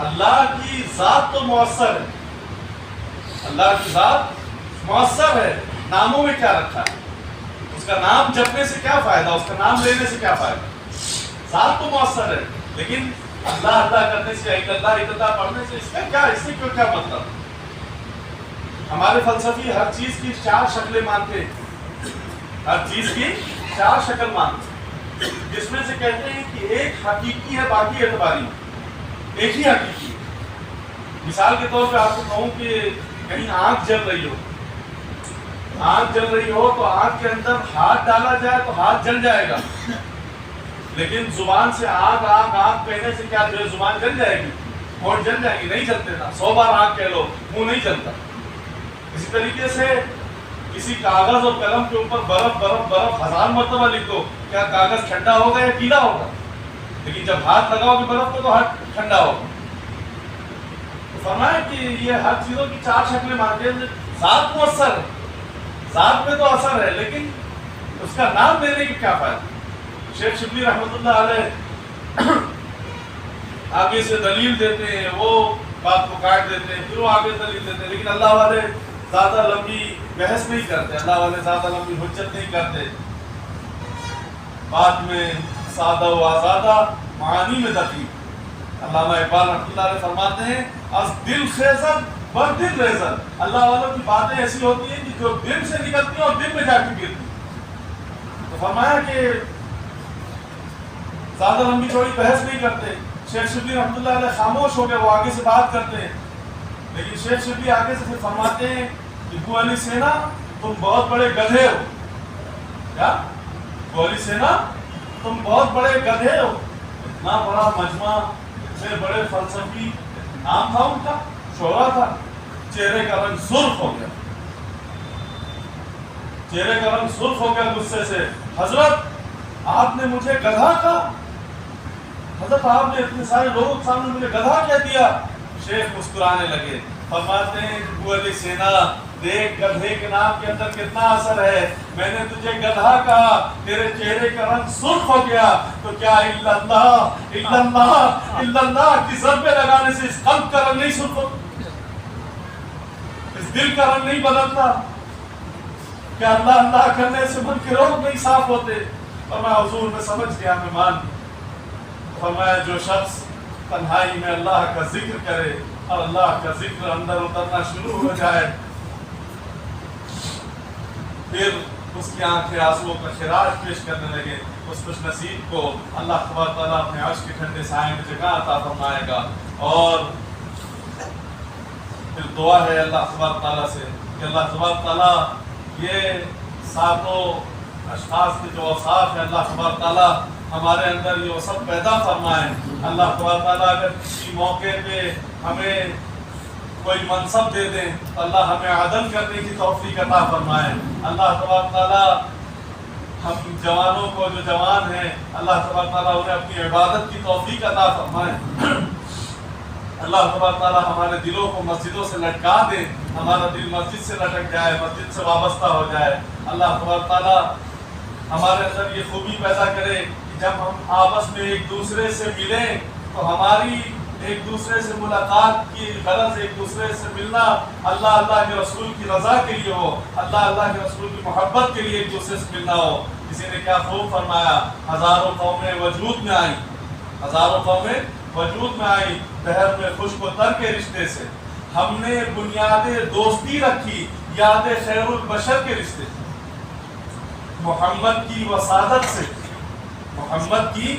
اللہ کی ذات تو مؤثر ہے، اللہ کی ذات مؤثر ہے، ناموں میں کیا رکھا ہے؟ اس کا نام جپنے سے کیا فائدہ، اس کا نام لینے سے کیا فائدہ؟ ذات تو مؤثر ہے، لیکن اللہ اللہ کرنے سے، اللہ پڑھنے سے اس سے کیوں کیا مطلب؟ ہمارے فلسفی ہر چیز کی 4 شکلیں مانتے ہیں، ہر چیز کی 4 شکل مانتے ہیں، جس میں سے کہتے ہیں کہ ایک حقیقی ہے، باقی اعتباری. ایک ہی حقیقی. مثال کے طور پہ آپ کو کہوں کہ کہیں آنکھ جل رہی ہو، آنکھ جل رہی ہو تو آنکھ کے اندر ہاتھ ڈالا جائے تو ہاتھ جل جائے گا، لیکن زبان سے آنکھ آنکھ آنکھ کہنے سے کیا جو ہے زبان جل جائے گی، ہونٹ جل جائے گی؟ نہیں جلتے نا. 100 بار آنکھ کہہ لو، منہ نہیں جلتا. اسی طریقے سے کسی کاغذ اور قلم کے اوپر برف برف برف 1000 مرتبہ لکھ دو، کیا کاغذ ٹھنڈا ہوگا یا گیلا ہوگا؟ لیکن جب ہاتھ لگاؤ گے برف کو تو ہاتھ ٹھنڈا ہوگا. فرمایا کہ یہ ہر چیزوں کی 4 شکلیں مانتے ہیں. ذات مؤثر ہے، ذات میں تو اثر ہے، لیکن اس کا نام دینے کی کیا فائدہ؟ شیخ شبلی رحمۃ اللہ علیہ آگے سے دلیل دیتے ہیں، وہ بات کو کاٹ دیتے ہیں، پھر وہ آگے دلیل دیتے ہیں. لیکن اللہ والے زیادہ لمبی بحث نہیں کرتے، اللہ والے زیادہ لمبی حجت نہیں کرتے. بات میں سادہ و آزادہ، معانی میں دقیق. علامہ اقبال رحمۃ اللہ علیہ فرماتے ہیں از دل خیزن بر دل ریزن. اللہ والوں کی باتیں ایسی ہوتی ہیں کہ جو دل سے نکلتی ہیں اور دل میں جا کے گرتی. تو فرمایا کہ زیادہ لمبی چوڑی بحث نہیں کرتے. شیخ شبلی رحمۃ اللہ علیہ خاموش ہو گئے، وہ آگے سے بات کرتے ہیں. لیکن شیخ شبلی آگے سے پھر فرماتے ہیں کہ ابو علی سینا تم بہت بڑے گدھے ہو. کیا ابو علی سینا تم بہت بڑے گدھے ہو. اتنا بڑا مجمع، اتنے بڑے فلسفی، نام تھا ان کا، شہرہ تھا. چہرے کا رنگ سرخ ہو گیا، چہرے کا رنگ سرخ ہو گیا غصے سے. حضرت آپ نے مجھے گدھا کہا، حضرت آپ نے اتنے سارے لوگوں کے سامنے مجھے گدھا کہہ دیا. شیخ مسکرانے لگے، فرماتے ہیں ابو علی سینا دیکھ گدھے کے نام کے اندر کتنا اثر ہے. میں نے تجھے گدھا کہا، تیرے چہرے کا رنگ سرخ ہو گیا، تو کیا الا اللہ کی ضربے لگانے سے اس قلب کا رنگ نہیں سرخ ہوتا؟ اس دل کا رنگ نہیں بدلتا؟ کیا اللہ اللہ کرنے سے من کے روگ نہیں صاف ہوتے؟ فرمایا حضور میں سمجھ گیا مہمان. فرمایا جو شخص تنہائی میں اللہ کا ذکر کرے اور اللہ کا ذکر اندر اترنا شروع ہو جائے، پھر اس کی آنکھیں آنسوؤں کا خراج پیش کرنے لگے. اس خوش نصیب کو اللہ تبارک تعالیٰ اپنے عرش کے ٹھنڈے سائے میں جگہ عطا فرمائے گا. اور پھر دعا ہے اللہ تبارک تعالیٰ سے کہ اللہ تبارک تعالیٰ یہ ساتوں اشخاص کے جو اوصاف ہیں اللہ تبارک تعالیٰ ہمارے اندر یہ سب پیدا فرمائیں. اللہ تبارک تعالیٰ اگر کسی موقع پہ ہمیں کوئی منصب دے دیں تو اللہ ہمیں عدل کرنے کی توفیق عطا فرمائے. اللہ تبارک تعالیٰ ہم جوانوں کو جو جوان ہیں اللہ تبارک تعالیٰ انہیں اپنی عبادت کی توفیق عطا فرمائے. اللہ تبارک تعالیٰ ہمارے دلوں کو مسجدوں سے لٹکا دے، ہمارا دل مسجد سے لٹک جائے، مسجد سے وابستہ ہو جائے۔ اللہ تبارک تعالیٰ ہمارے اندر یہ خوبی پیدا کرے کہ جب ہم آپس میں ایک دوسرے سے ملیں تو ہماری ایک دوسرے سے ملاقات کی غرض ایک دوسرے سے ملنا اللہ کے رسول کی رضا کے لیے ہو، اللہ کے رسول کی محبت کے لیے ایک دوسرے سے ملنا ہو۔ کسی نے کیا خوب فرمایا، ہزاروں قومیں وجود میں آئیں، ہزاروں قومیں وجود میں آئی دہر میں خشک و تر کے رشتے سے، ہم نے بنیاد دوستی رکھی یاد خیر البشر کے رشتے سے، محمد کی وسادت سے، محمد کی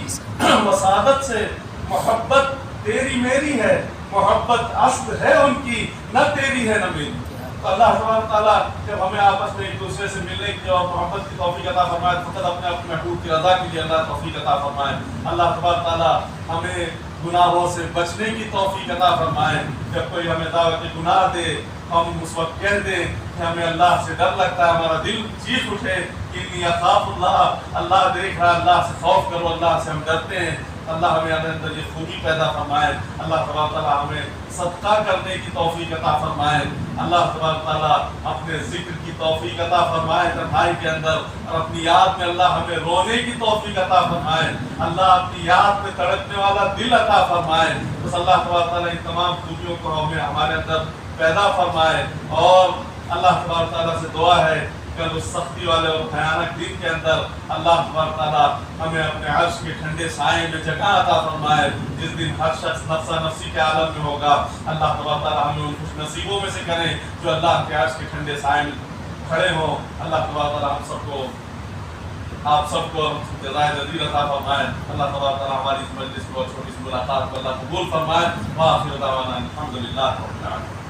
وسادت سے۔ محبت تیری میری ہے، محبت اصل ہے ان کی، نہ تیری ہے نہ میری۔ تو اللہ تبارک تعالیٰ جب ہمیں آپس میں ایک دوسرے سے ملنے کی اور محبت کی توفیق عطا فرمائے، فقط اپنے محبوب کی رضا کے لیے اللہ توفیق عطا فرمائے۔ اللہ تبارک تعالیٰ ہمیں گناہوں سے بچنے کی توفیق عطا فرمائے۔ جب کوئی ہمیں دعوت گناہ دے ہم اس وقت کہہ دیں کہ ہمیں اللہ سے ڈر لگتا ہے، ہمارا دل چیخ اٹھے کہ انی اخاف اللہ، اللہ دیکھ رہا ہے، اللہ سے خوف کرو، اللہ سے ہم ڈرتے ہیں۔ اللہ ہمیں اندر یہ خوبی پیدا فرمائے۔ اللہ تبارک تعالیٰ ہمیں صدقہ کرنے کی توفیق عطا فرمائے۔ اللہ تبارک تعالیٰ اپنے ذکر کی توفیق عطا فرمائے تنہائی کے اندر، اور اپنی یاد میں اللہ ہمیں رونے کی توفیق عطا فرمائے۔ اللہ اپنی یاد میں تڑپنے والا دل عطا فرمائے۔ بس اللہ تبارک تعالیٰ ان تمام خوبیوں کو ہمیں ہمارے اندر پیدا فرمائے۔ اور اللہ تبارک تعالیٰ سے دعا ہے کل اس سختی والے اور بھیانک دن کے اندر اللہ تبارک تعالیٰ ہمیں اپنے عرش کے ٹھنڈے سائے میں جگہ عطا فرمائے، جس دن ہر شخص نفسا نفسی کے عالم میں ہوگا۔ اللہ تبارک تعالیٰ ہمیں ان خوش نصیبوں میں سے کرے جو اللہ کے عرش کے ٹھنڈے سائے میں کھڑے ہوں۔ اللہ تبارک تعالیٰ ہم سب کو آپ سب کو جزائے جزیل عطا فرمائے۔ اللہ تبارک تعالیٰ ہماری اس مجلس کو اور چھوٹی سی ملاقات کو اللہ قبول فرمائے۔ وآخر دعوانا الحمدللہ رب العالمین۔